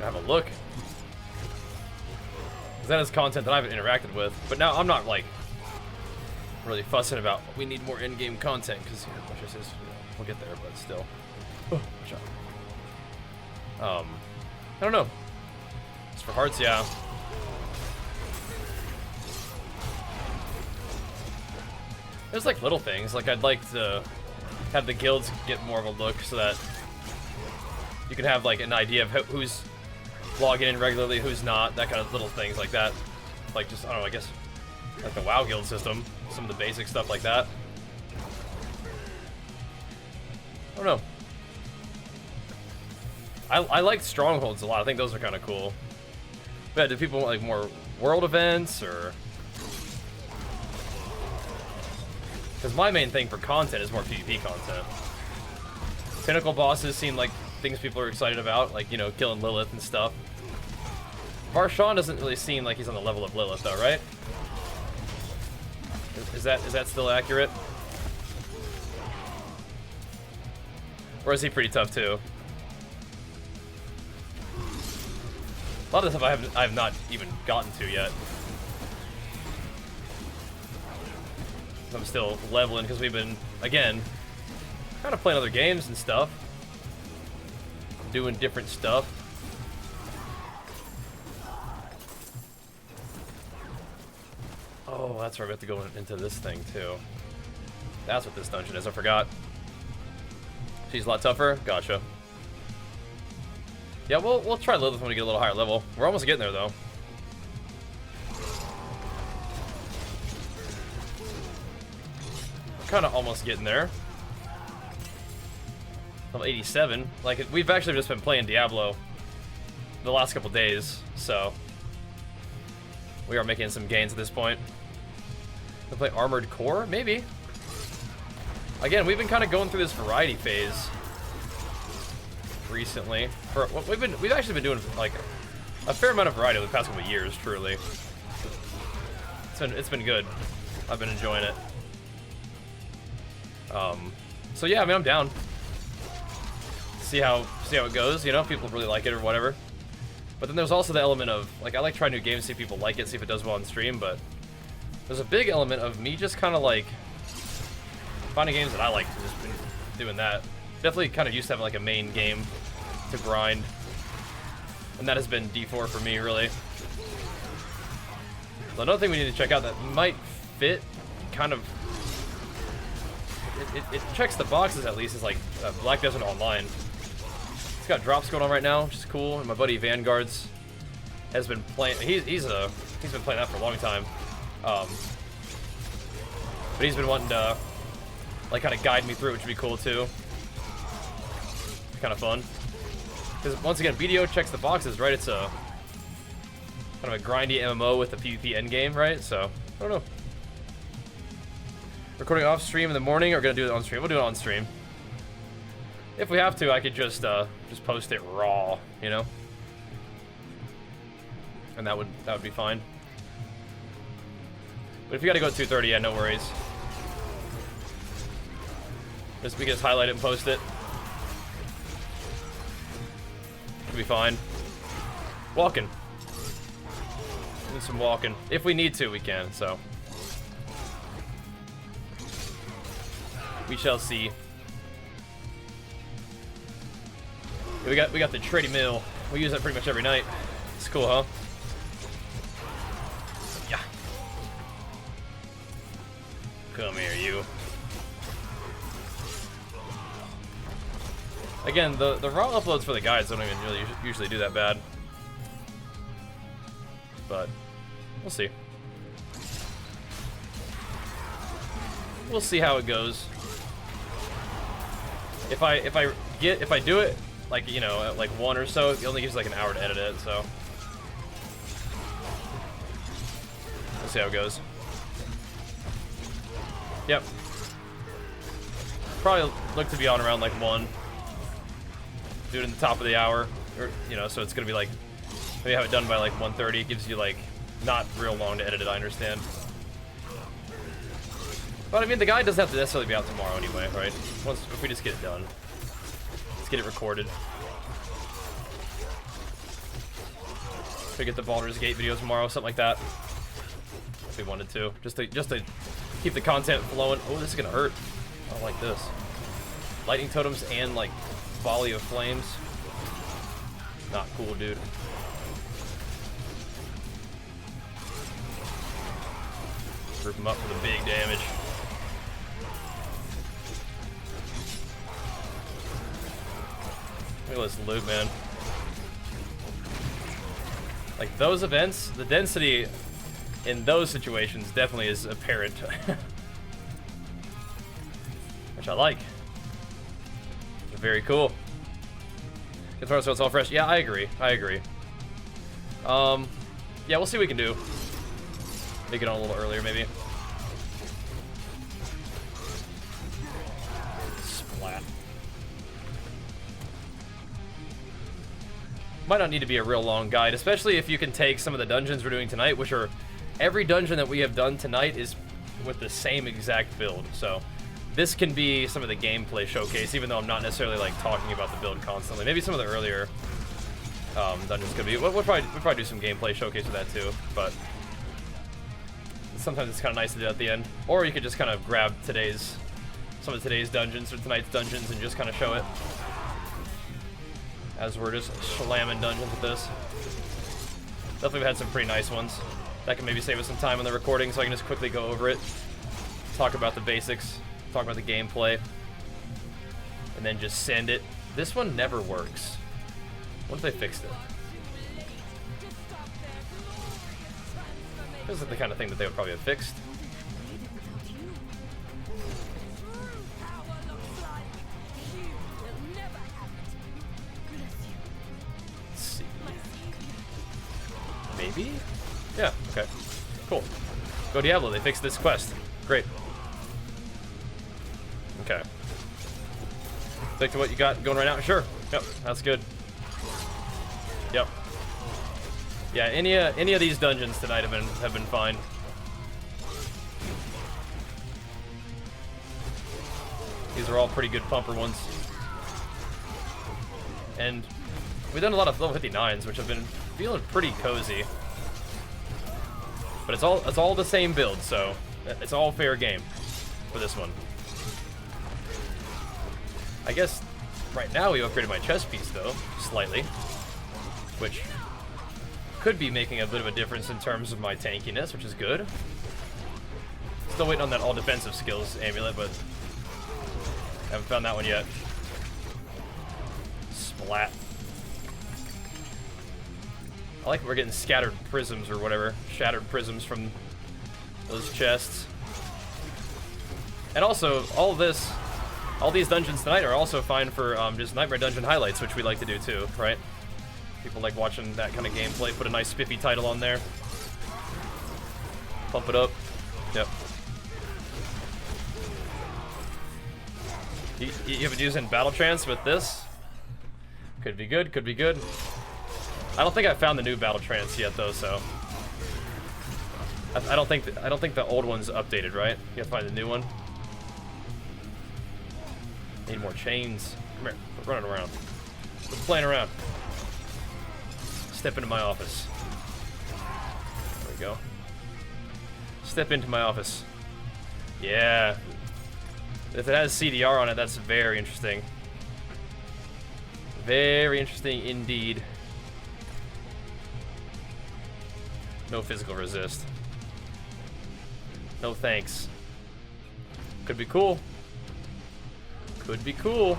Have a look. Because that is content that I haven't interacted with. But now I'm not like really fussing about we need more in-game content because we'll get there, but still. Oh, I don't know. As for hearts, yeah. There's like little things. Like I'd like to have the guilds get more of a look so that you can have like an idea of who's logging in regularly, who's not. That kind of little things like that. Like just, I don't know, I guess like the WoW guild system. Some of the basic stuff like that. I don't know. I like strongholds a lot. I think those are kind of cool. But do people want like more world events or? Because my main thing for content is more PvP content. Pinnacle bosses seem like things people are excited about, like, you know, killing Lilith and stuff. Marshawn doesn't really seem like he's on the level of Lilith though, right? Is that still accurate? Or is he pretty tough too? A lot of the stuff I have not even gotten to yet. I'm still leveling because we've been, again, kind of playing other games and stuff. Doing different stuff. Oh, that's right, we have to go into this thing too. That's what this dungeon is, I forgot. She's a lot tougher? Gotcha. Yeah, we'll try Lilith when we get a little higher level. We're almost getting there though. We're kind of almost getting there. Level 87. Like, we've actually just been playing Diablo the last couple days, so we are making some gains at this point. We'll play Armored Core? Maybe. Again, we've been kind of going through this variety phase recently. We've actually been doing like a fair amount of variety over the past couple of years, truly. It's been good. I've been enjoying it. So yeah, I mean, I'm down. See how it goes, you know, if people really like it or whatever. But then there's also the element of, like, I like trying new games, see if people like it, see if it does well on stream, but there's a big element of me just kind of like finding games that I like, just been doing that. Definitely kind of used to have like a main game to grind, and that has been D4 for me, really. So another thing we need to check out that might fit, kind of, it checks the boxes at least, is like Black Desert Online. It's got drops going on right now, which is cool, and my buddy Vanguards has been playing. He's been playing that for a long time, but he's been wanting to like kind of guide me through it, which would be cool too. Kind of fun, because once again, BDO checks the boxes, right? It's a kind of a grindy MMO with a PvP endgame, right? So I don't know. Recording off stream in the morning, or gonna do it on stream? We'll do it on stream. If we have to, I could just post it raw, you know, and that would be fine. But if you gotta go at 2:30, yeah, no worries. We can just highlight it and post it. Could be fine. Walking. Do some walking. If we need to, we can. So we shall see. We got the Treadmill. We use that pretty much every night. It's cool, huh? Yeah. Come here, you. Again, the raw uploads for the guides don't even really usually do that bad. But we'll see. We'll see how it goes. If I do it, like, you know, at like 1 or so, it only gives like an hour to edit it, so we'll see how it goes. Yep. Probably look to be on around like 1. Do it in the top of the hour, or, you know, so it's gonna be like, maybe have it done by like 1:30. It gives you like not real long to edit it, I understand. But I mean, the guide doesn't have to necessarily be out tomorrow anyway, right? If we just get it done. Let's get it recorded. We get the Baldur's Gate video tomorrow, something like that. If we wanted to, just to Keep the content flowing. Oh, this is gonna hurt. I don't like this. Lightning totems and like volley of flames. Not cool, dude. Group them up for the big damage. Look at this loot, man. Like those events, the density in those situations definitely is apparent. Which I like. Very cool. As far as it's all fresh. Yeah, I agree. I agree. Yeah, we'll see what we can do. Make it on a little earlier, maybe. Splat. Might not need to be a real long guide, especially if you can take some of the dungeons we're doing tonight, which are... Every dungeon that we have done tonight is with the same exact build, so... This can be some of the gameplay showcase, even though I'm not necessarily, like, talking about the build constantly. Maybe some of the earlier dungeons could be... We'll probably do some gameplay showcase with that, too, but... Sometimes it's kind of nice to do at the end. Or you could just kind of grab some of today's dungeons, or tonight's dungeons, and just kind of show it. As we're just slamming dungeons with this. Definitely had some pretty nice ones. That can maybe save us some time on the recording, so I can just quickly go over it. Talk about the basics. Talk about the gameplay. And then just send it. This one never works. What if they fixed it? This is the kind of thing that they would probably have fixed. Let's see. Maybe? Yeah, okay. Cool. Go Diablo, they fixed this quest. Great. Okay. Stick to what you got going right now? Sure. Yep, that's good. Yep. Yeah, any of these dungeons tonight have been fine. These are all pretty good pumper ones. And we've done a lot of level 59s, which have been feeling pretty cozy. But it's all the same build, so it's all fair game for this one. I guess right now we upgraded my chest piece though, slightly, which could be making a bit of a difference in terms of my tankiness, which is good. Still waiting on that all defensive skills amulet, but haven't found that one yet. Splat. I like we're getting scattered prisms or whatever, shattered prisms from those chests. And also, all these dungeons tonight are also fine for just Nightmare Dungeon highlights, which we like to do too, right? People like watching that kind of gameplay. Put a nice spiffy title on there. Pump it up. Yep. You have it using Battle Trance with this? Could be good, could be good. I don't think I found the new Battle Trance yet though, so I don't think the old one's updated, right? You have to find the new one. Need more chains. Come here, quit running around. Quit playing around. Step into my office. There we go. Step into my office. Yeah. If it has CDR on it, that's very interesting. Very interesting indeed. No physical resist. No thanks. Could be cool. Could be cool.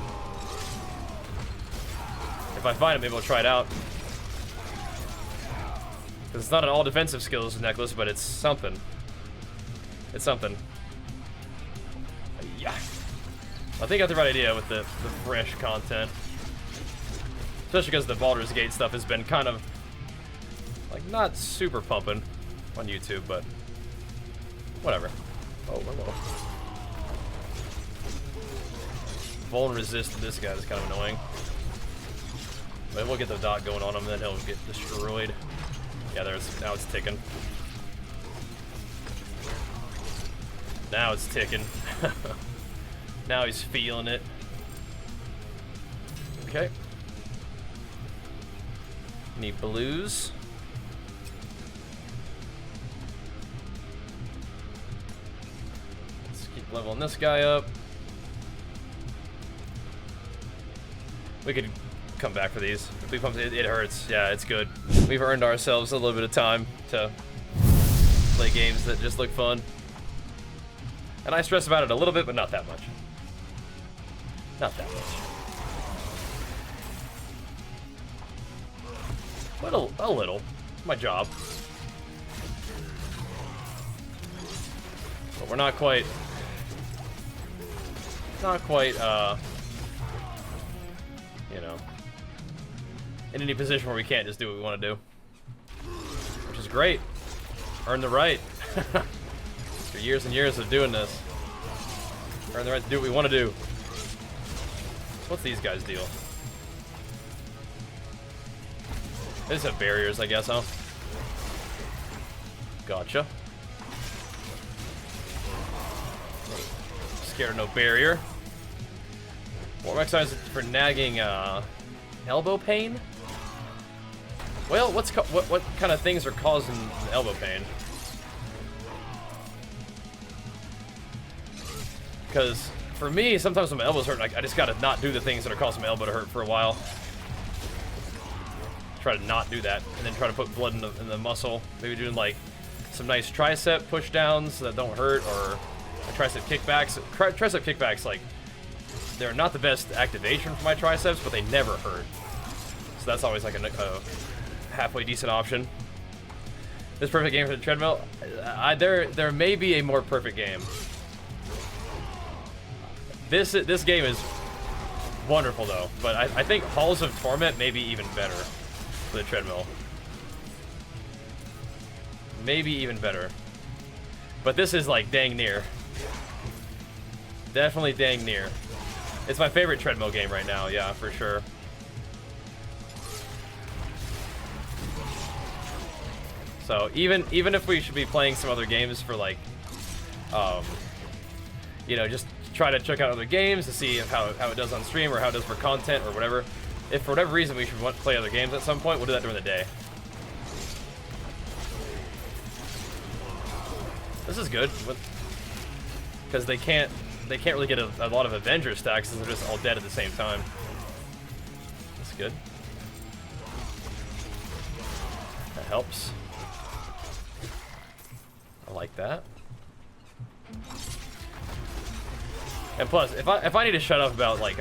If I find it, maybe I'll try it out. Because it's not an all defensive skills necklace, but it's something. It's something. Yeah. I think I got the right idea with the fresh content. Especially because the Baldur's Gate stuff has been kind of, like, not super pumping on YouTube, but whatever. Oh, hello. Vuln resist to this guy is kind of annoying. Maybe we'll get the dot going on him, then he'll get destroyed. Yeah, now it's ticking. Now it's ticking. Now he's feeling it. Okay. Need blues. leveling this guy up. We could come back for these. If we pump it, it hurts. Yeah, it's good. We've earned ourselves a little bit of time to play games that just look fun. And I stress about it a little bit, but not that much. Not that much. But a little. My job. But we're not quite, you know, in any position where we can't just do what we want to do. Which is great. Earn the right. After years and years of doing this. Earn the right to do what we want to do. What's these guys' deal? They just have barriers, I guess, huh? Gotcha. Scared of no barrier. More exercise for nagging elbow pain? Well, what kind of things are causing elbow pain? Because for me, sometimes when my elbows hurt, I just gotta not do the things that are causing my elbow to hurt for a while. Try to not do that, and then try to put blood in the muscle. Maybe doing like some nice tricep push downs that don't hurt, or tricep kickbacks. Tricep kickbacks, like, they're not the best activation for my triceps, but they never hurt. So that's always like a halfway decent option. This perfect game for the treadmill. There may be a more perfect game. This game is wonderful though, but I think Halls of Torment may be even better for the treadmill. Maybe even better. But this is like dang near. Definitely dang near. It's my favorite treadmill game right now, yeah, for sure. So even if we should be playing some other games for like, you know, just try to check out other games to see how it does on stream or how it does for content or whatever. If for whatever reason we should want to play other games at some point, we'll do that during the day. This is good, because they can't really get a lot of Avenger stacks since they're just all dead at the same time. That's good. That helps. I like that. And plus, if I need to shut up about like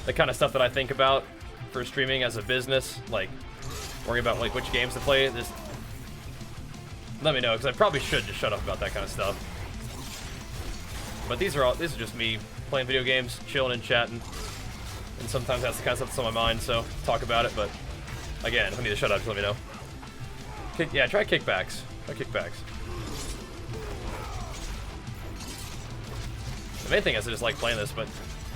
the kind of stuff that I think about for streaming as a business, like worrying about like which games to play, just let me know, because I probably should just shut up about that kind of stuff. But these are just me playing video games, chilling and chatting, and sometimes that's the kind of stuff that's on my mind, so talk about it. But again, if I need to shut up, just let me know. Yeah, try kickbacks. Try kickbacks. The main thing is I just like playing this, but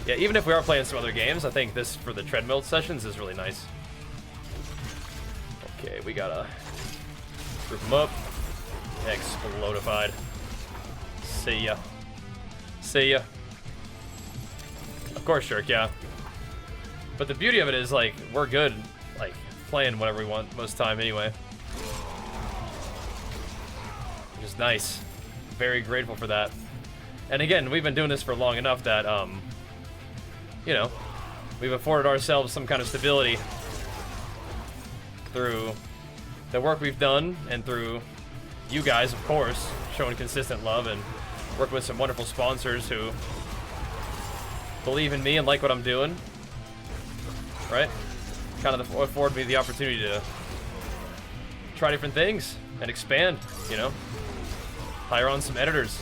yeah, even if we are playing some other games, I think this for the treadmill sessions is really nice. Okay, we gotta group them up. Explodified. See ya. See ya. Of course, Shirk, yeah. But the beauty of it is, like, we're good, like, playing whatever we want most of the time anyway. Which is nice. Very grateful for that. And again, we've been doing this for long enough that, you know, we've afforded ourselves some kind of stability through the work we've done and through you guys, of course, showing consistent love and working with some wonderful sponsors who believe in me and like what I'm doing, right? Kind of afford me the opportunity to try different things and expand, you know? Hire on some editors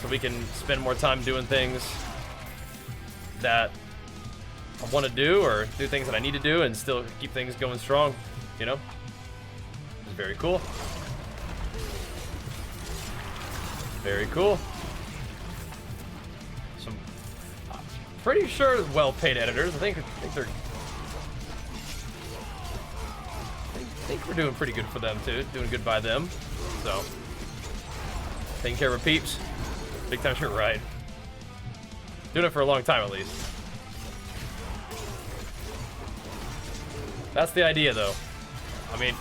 so we can spend more time doing things that I want to do, or do things that I need to do, and still keep things going strong, you know? It's very cool. Very cool. Some pretty sure well-paid editors. I think we're doing pretty good for them too. Doing good by them. So taking care of our peeps. Big time shirt ride. Doing it for a long time at least. That's the idea though. I mean,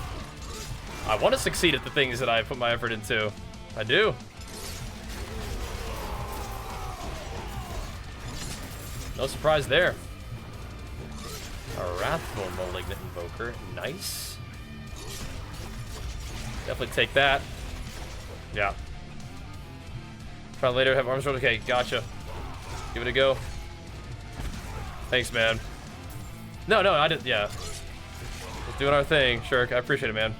I want to succeed at the things that I put my effort into. I do. No surprise there. A Wrathful Malignant Invoker. Nice. Definitely take that. Yeah. Try later, have arms rolled. Okay, gotcha. Give it a go. Thanks, man. No, I didn't. Yeah. Just doing our thing, Shirk. I appreciate it, man.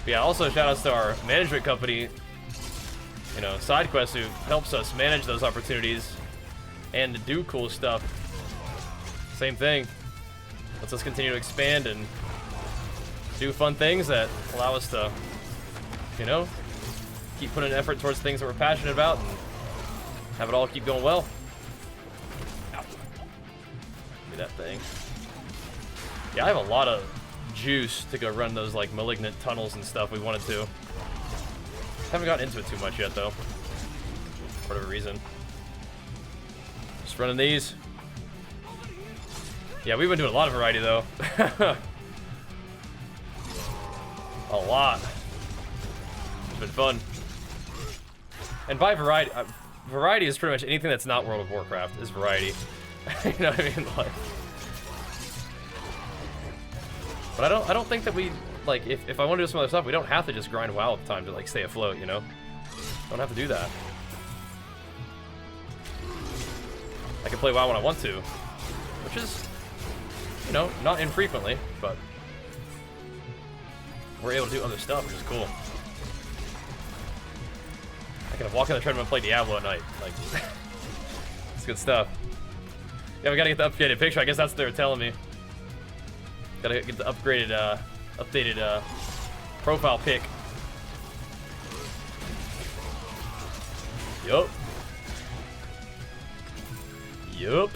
But yeah, also shout outs to our management company, you know, SideQuest, who helps us manage those opportunities and to do cool stuff. Same thing. Lets us continue to expand and do fun things that allow us to, you know, keep putting effort towards things that we're passionate about and have it all keep going well. Ow. Do that thing. Yeah, I have a lot of juice to go run those like malignant tunnels and stuff we wanted to. Haven't gotten into it too much yet though, for whatever reason. Just running these. Yeah, we've been doing a lot of variety though. A lot. It's been fun. And by variety, variety is pretty much anything that's not World of Warcraft is variety. You know what I mean? Like, but I don't think that we, like, if I want to do some other stuff, we don't have to just grind WoW all the time to, like, stay afloat, you know? Don't have to do that. I can play WoW when I want to, which is, you know, not infrequently, but we're able to do other stuff, which is cool. I can walk on the treadmill and play Diablo at night. Like, it's good stuff. Yeah, we gotta get the updated picture. I guess that's what they were telling me. Gotta get the upgraded, updated profile pic. Yup. Yup.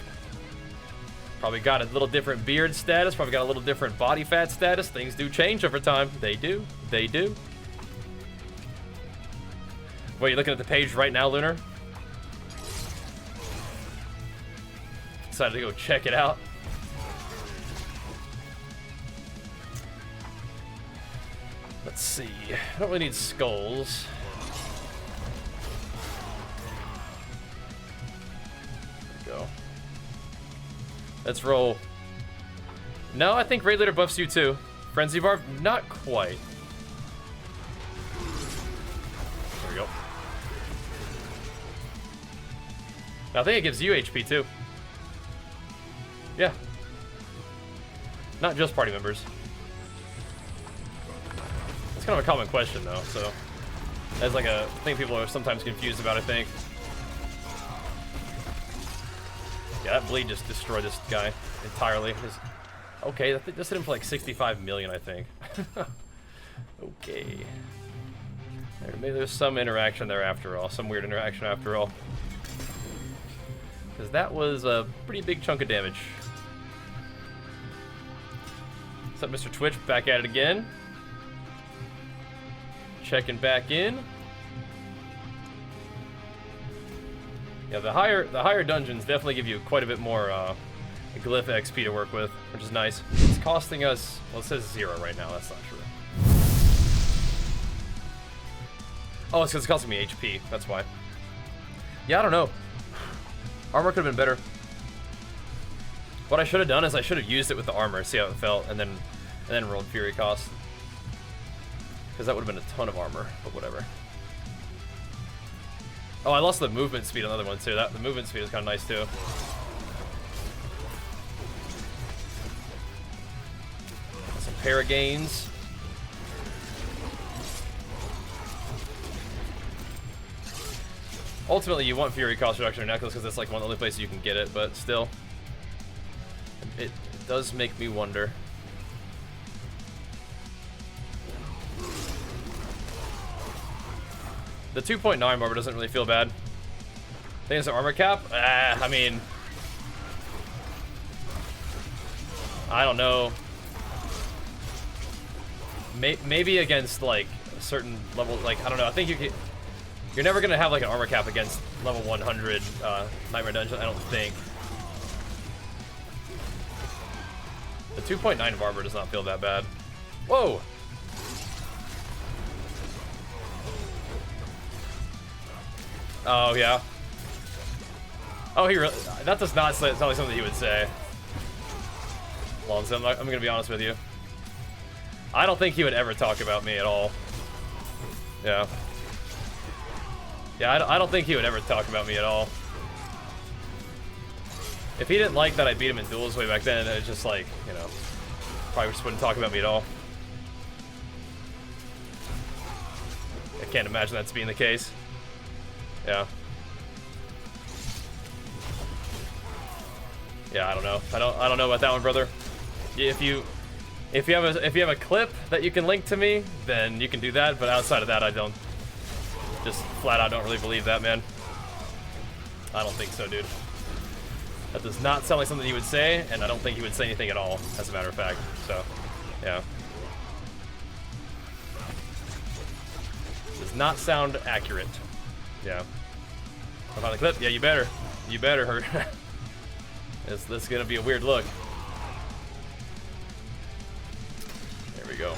Probably got a little different beard status. Probably got a little different body fat status. Things do change over time. They do. They do. What, you looking at the page right now, Lunar? Decided to go check it out. Let's see. I don't really need skulls. There we go. Let's roll. No, I think Raid Leader buffs you too. Frenzy Barb, not quite. There we go. I think it gives you HP too. Yeah. Not just party members. It's kind of a common question though, so that's like a thing people are sometimes confused about, I think. Yeah, that bleed just destroyed this guy entirely. Okay, this hit him for like 65 million, I think. Okay. Maybe there's some interaction there after all, some weird interaction after all. Because that was a pretty big chunk of damage. What's up, Mr. Twitch? Back at it again. Checking back in. Yeah, the higher dungeons definitely give you quite a bit more glyph XP to work with, which is nice. It's costing us, well, it says 0 right now. That's not true. Oh, it's because it's costing me HP. That's why. Yeah, I don't know. Armor could have been better. What I should have done is I should have used it with the armor, see how it felt, and then rolled Fury cost. Because that would have been a ton of armor, but whatever. Oh, I lost the movement speed on the other one too. The movement speed is kind of nice too. Some paragains. Ultimately, you want Fury cost reduction in necklace because that's like one of the only places you can get it, but still, it does make me wonder. The 2.9 Barber doesn't really feel bad. I think it's an armor cap. I mean, I don't know. Maybe against like a certain level, like I don't know. I think you're never gonna have like an armor cap against level 100 Nightmare Dungeon. I don't think. The 2.9 Barber does not feel that bad. Whoa. Oh, yeah. Oh, he really... That does not sound like something he would say. Lonzo, I'm gonna be honest with you. I don't think he would ever talk about me at all. Yeah. Yeah, I don't think he would ever talk about me at all. If he didn't like that I beat him in duels way back then, it's just like, you know, probably just wouldn't talk about me at all. I can't imagine that's being the case. Yeah. Yeah, I don't know. I don't know about that one, brother. If you have a clip that you can link to me, then you can do that, but outside of that, I don't. Just flat out don't really believe that, man. I don't think so, dude. That does not sound like something he would say, and I don't think he would say anything at all, as a matter of fact. So, yeah. Does not sound accurate. Yeah. I'll find the clip. Yeah, you better. You better. This is gonna be a weird look. There we go.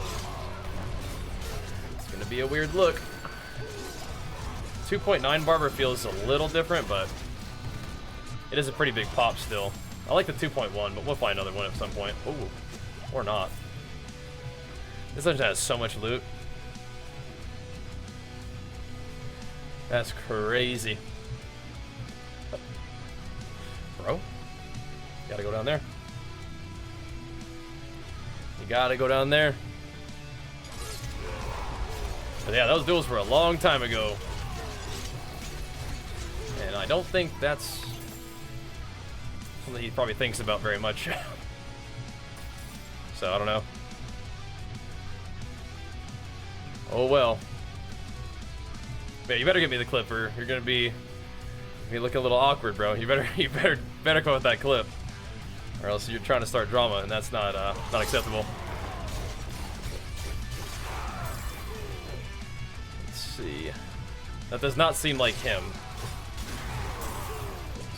It's gonna be a weird look. 2.9 Barber feels a little different, but it is a pretty big pop still. I like the 2.1, but we'll find another one at some point. Ooh, or not. This dungeon has so much loot. That's crazy. Bro, gotta go down there. You gotta go down there. But yeah, those duels were a long time ago. And I don't think that's something he probably thinks about very much. So, I don't know. Oh well. Yeah, you better get me the clip, or you're gonna be looking a little awkward, bro. You better come with that clip, or else you're trying to start drama, and that's not acceptable. Let's see. That does not seem like him.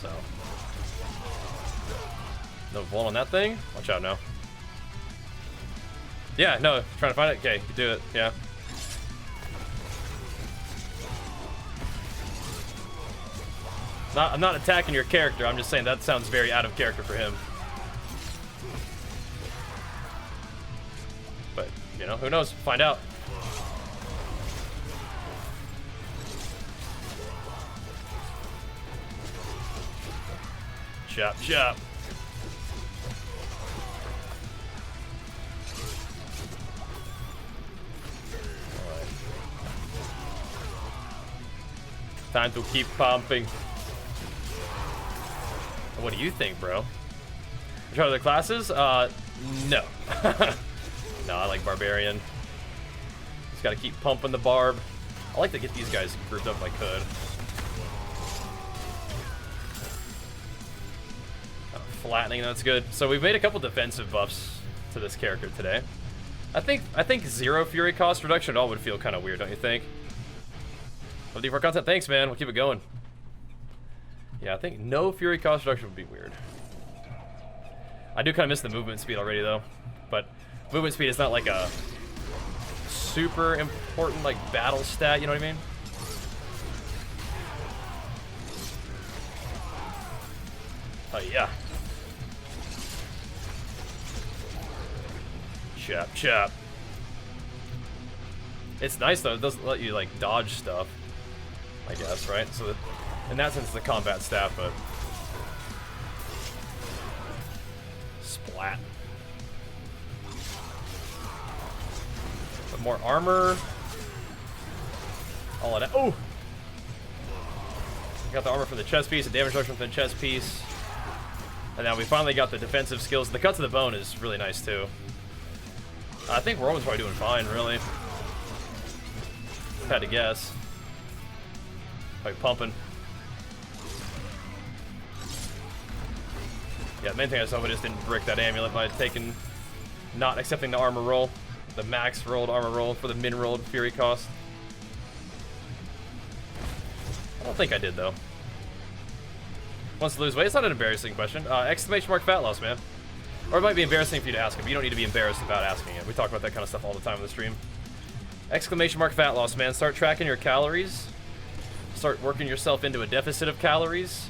So, no ball on that thing. Watch out now. Yeah, no, trying to find it. Okay, you do it. Yeah. I'm not attacking your character, I'm just saying that sounds very out of character for him. But, you know, who knows? Find out. Chop, chop. Alright. Time to keep pumping. What do you think, bro? Try other classes? No. No, I like Barbarian. Just gotta keep pumping the barb. I like to get these guys grouped up if I could. Flattening, that's good. So we've made a couple defensive buffs to this character today. I think 0 fury cost reduction at all would feel kind of weird, don't you think? Well, D4 content, thanks, man. We'll keep it going. Yeah, I think no fury cost reduction would be weird. I do kind of miss the movement speed already, though. But movement speed is not like a super important like battle stat, you know what I mean? Oh, yeah. Chop, chop. It's nice, though. It doesn't let you, like, dodge stuff, I guess, right? So, in that sense, it's a combat stat, but... Splat. But more armor. All of that. Oh! Got the armor from the chest piece, the damage reduction from the chest piece. And now we finally got the defensive skills. The cut to the bone is really nice, too. I think Roman's probably doing fine, really. If I had to guess. Probably pumping. Yeah, the main thing I saw, I just didn't brick that amulet by not accepting the armor roll. The max rolled armor roll for the min rolled fury cost. I don't think I did, though. Wants to lose weight? It's not an embarrassing question. Exclamation mark fat loss, man. Or it might be embarrassing for you to ask it, but you don't need to be embarrassed about asking it. We talk about that kind of stuff all the time on the stream. Exclamation mark fat loss, man. Start tracking your calories. start working yourself into a deficit of calories,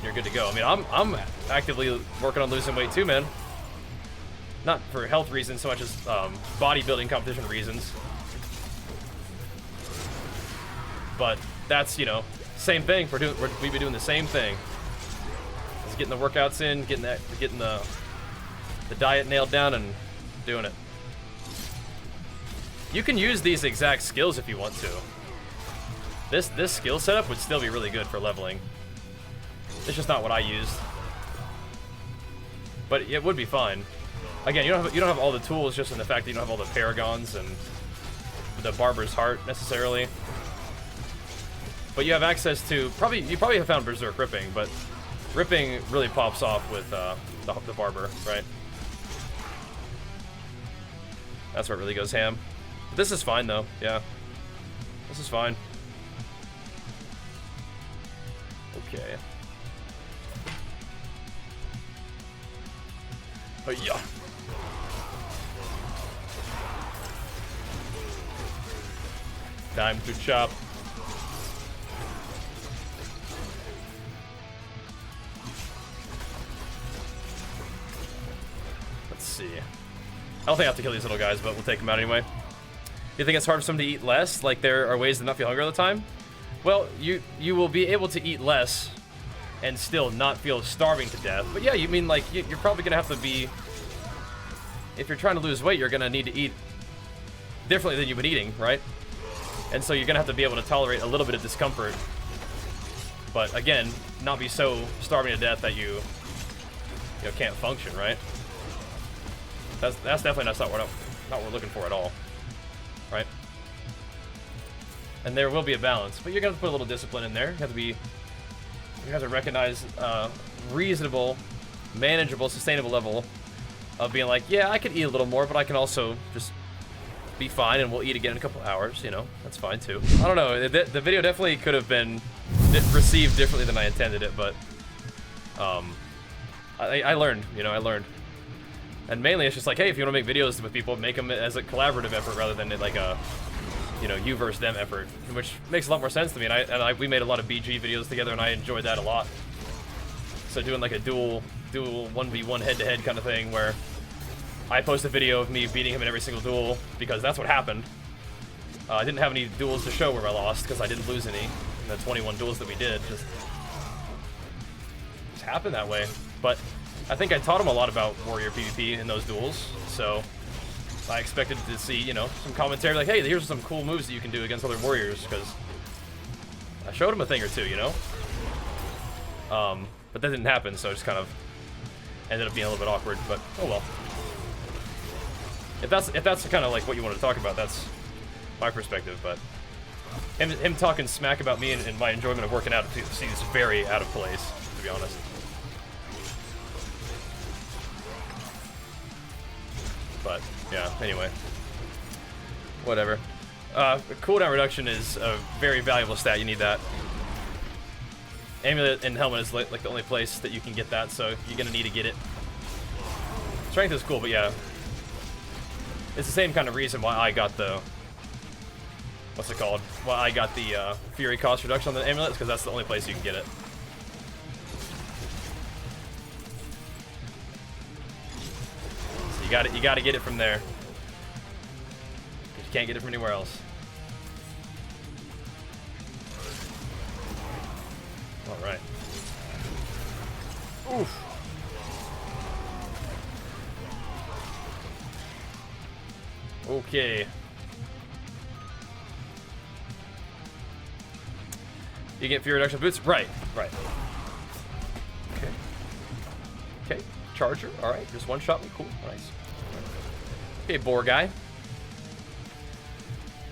you're good to go. I mean, I'm actively working on losing weight too, man. Not for health reasons so much as bodybuilding competition reasons. But that's, you know, same thing. We've been doing the same thing. Just getting the workouts in, getting the diet nailed down, and doing it. You can use these exact skills if you want to. This skill setup would still be really good for leveling. It's just not what I used, but it would be fine. Again, you don't have all the tools, just in the fact that you don't have all the paragons and the Barber's heart necessarily. But you have access to you probably have found Berserk ripping, but ripping really pops off with the Barber, right? That's where it really goes ham. But this is fine though, yeah. This is fine. Okay. Oh yeah. Time to chop. Let's see. I don't think I have to kill these little guys, but we'll take them out anyway. Do you think it's hard for some to eat less? Like there are ways to not feel hungry all the time? Well, you will be able to eat less and still not feel starving to death. But yeah, you mean like you're probably gonna have to be, if you're trying to lose weight, you're gonna need to eat differently than you've been eating, right? And so you're gonna have to be able to tolerate a little bit of discomfort. But again, not be so starving to death that you can't function, right? That's definitely not what we're looking for at all, right? And there will be a balance, but you're gonna have to put a little discipline in there. You have to recognize reasonable, manageable, sustainable level of being like, yeah, I could eat a little more, but I can also just be fine, and we'll eat again in a couple hours. You know, that's fine too. I don't know. The video definitely could have been received differently than I intended it, but I learned. You know, I learned. And mainly, it's just like, hey, if you want to make videos with people, make them as a collaborative effort rather than like a, you versus them effort, which makes a lot more sense to me. And we made a lot of BG videos together, and I enjoyed that a lot. So doing like a dual 1v1 head-to-head kind of thing where I post a video of me beating him in every single duel because that's what happened. I didn't have any duels to show where I lost because I didn't lose any in the 21 duels that we did. Just happened that way. But I think I taught him a lot about warrior PvP in those duels, so I expected to see, some commentary like, hey, here's some cool moves that you can do against other warriors, because I showed him a thing or two, but that didn't happen, so it just kind of ended up being a little bit awkward, but oh well. If that's kind of like what you want to talk about, that's my perspective, but him talking smack about me and my enjoyment of working out seems very out of place, to be honest. But yeah, anyway, whatever. Cooldown reduction is a very valuable stat. You need that. Amulet and helmet is like the only place that you can get that, so you're gonna need to get it. Strength is cool, but yeah, it's the same kind of reason why I got the what's it called? Why I got the fury cost reduction on the amulet, because that's the only place you can get it. You got to get it from there. You can't get it from anywhere else. All right. Oof. Okay. You get fury reduction boots? Right. Okay. Okay. Charger. All right. Just one shot me. Cool. Nice. Okay, boar guy.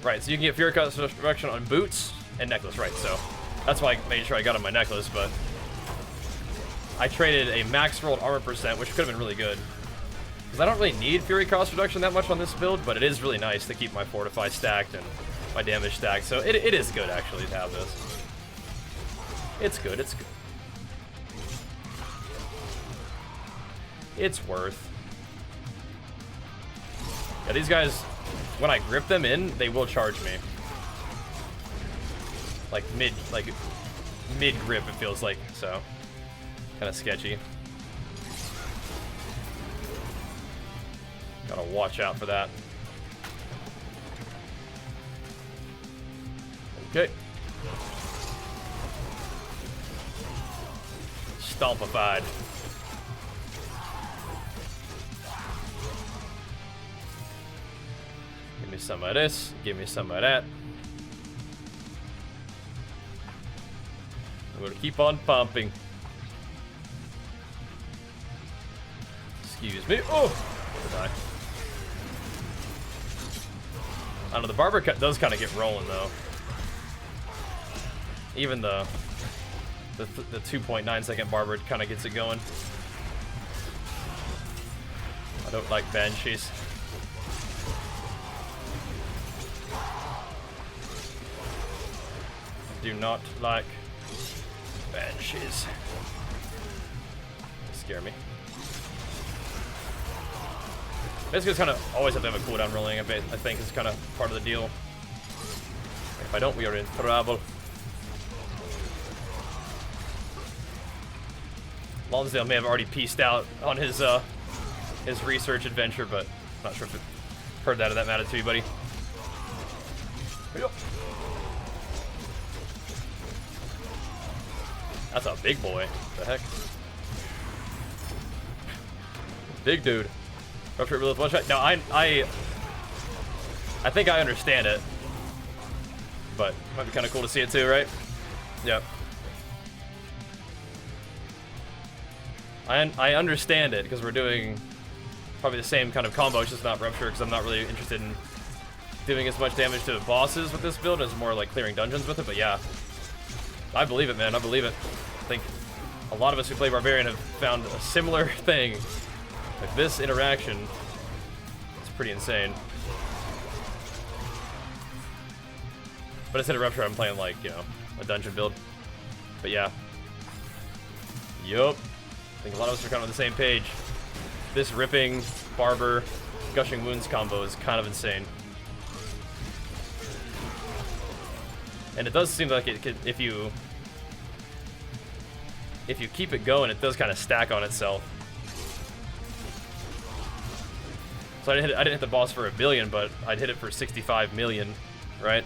Right. So you can get fury cost reduction on boots and necklace. Right. So that's why I made sure I got on my necklace. But I traded a max rolled armor percent, which could have been really good, because I don't really need fury cost reduction that much on this build. But it is really nice to keep my fortify stacked and my damage stacked. So it is good actually to have this. It's good. It's good. It's worth. Yeah, these guys, when I grip them in, they will charge me. like mid grip, it feels like, so kind of sketchy. Gotta watch out for that. Okay. Stompified. Give me some of this, give me some of that. I'm gonna keep on pumping. Excuse me. Oh! Die. I don't know, the Barber cut does kind of get rolling though. Even the 2.9 second Barber kind of gets it going. I don't like banshees. Do not like banshees. They scare me. Basically, it's kind of always have to have a cooldown rolling. I think is kind of part of the deal. If I don't, we are in trouble. Lonsdale may have already pieced out on his research adventure, but I'm not sure if it heard that or that mattered to you, buddy. That's a big boy. What the heck? Big dude. Rupture with one shot. Now I think I understand it, but it might be kind of cool to see it too, right? Yep. I understand it because we're doing probably the same kind of combo. It's just not Rupture because I'm not really interested in doing as much damage to bosses with this build. It's more like clearing dungeons with it. But yeah, I believe it, man. I believe it. I think a lot of us who play Barbarian have found a similar thing. Like this interaction, it's pretty insane. But instead of Rupture, I'm playing like, you know, a dungeon build. But yeah. Yup. I think a lot of us are kind of on the same page. This ripping, Barber, gushing wounds combo is kind of insane. And it does seem like it could, if you keep it going, it does kind of stack on itself. So I didn't hit the boss for 1 billion, but I'd hit it for 65 million, right?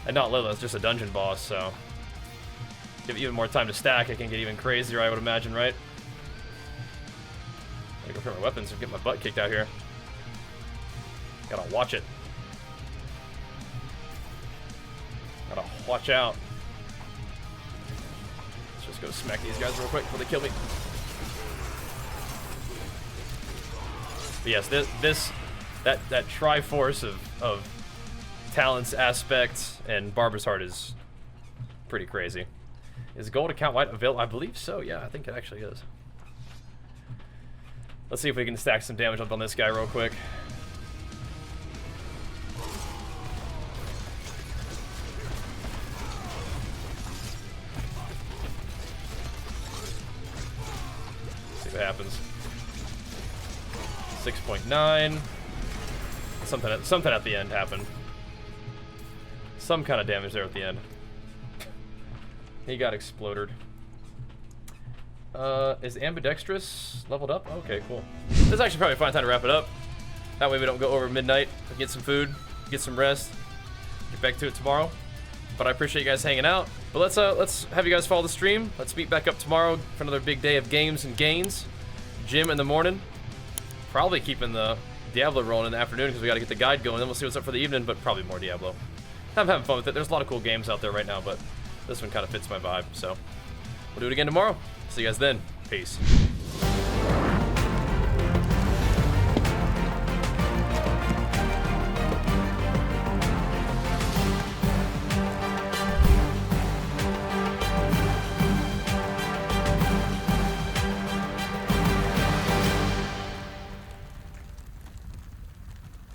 And not little, it's just a dungeon boss, so give it even more time to stack, it can get even crazier, I would imagine, right? I gotta go for my weapons and get my butt kicked out here. Gotta watch it. Gotta watch out. Let's just go smack these guys real quick before they kill me. But yes, that Triforce of talents, aspects, and Barber's Heart is pretty crazy. Is gold account white available? I believe so, yeah, I think it actually is. Let's see if we can stack some damage up on this guy real quick. See what happens. 6.9. Something at the end happened. Some kind of damage there at the end. He got exploded. Is ambidextrous leveled up? Okay, cool. This is actually probably a fine time to wrap it up. That way we don't go over midnight. Get some food, get some rest, get back to it tomorrow. But I appreciate you guys hanging out. But let's have you guys follow the stream. Let's meet back up tomorrow for another big day of games and gains. Gym in the morning. Probably keeping the Diablo rolling in the afternoon because we got to get the guide going. Then we'll see what's up for the evening, but probably more Diablo. I'm having fun with it. There's a lot of cool games out there right now, but this one kind of fits my vibe. So we'll do it again tomorrow. See you guys then. Peace.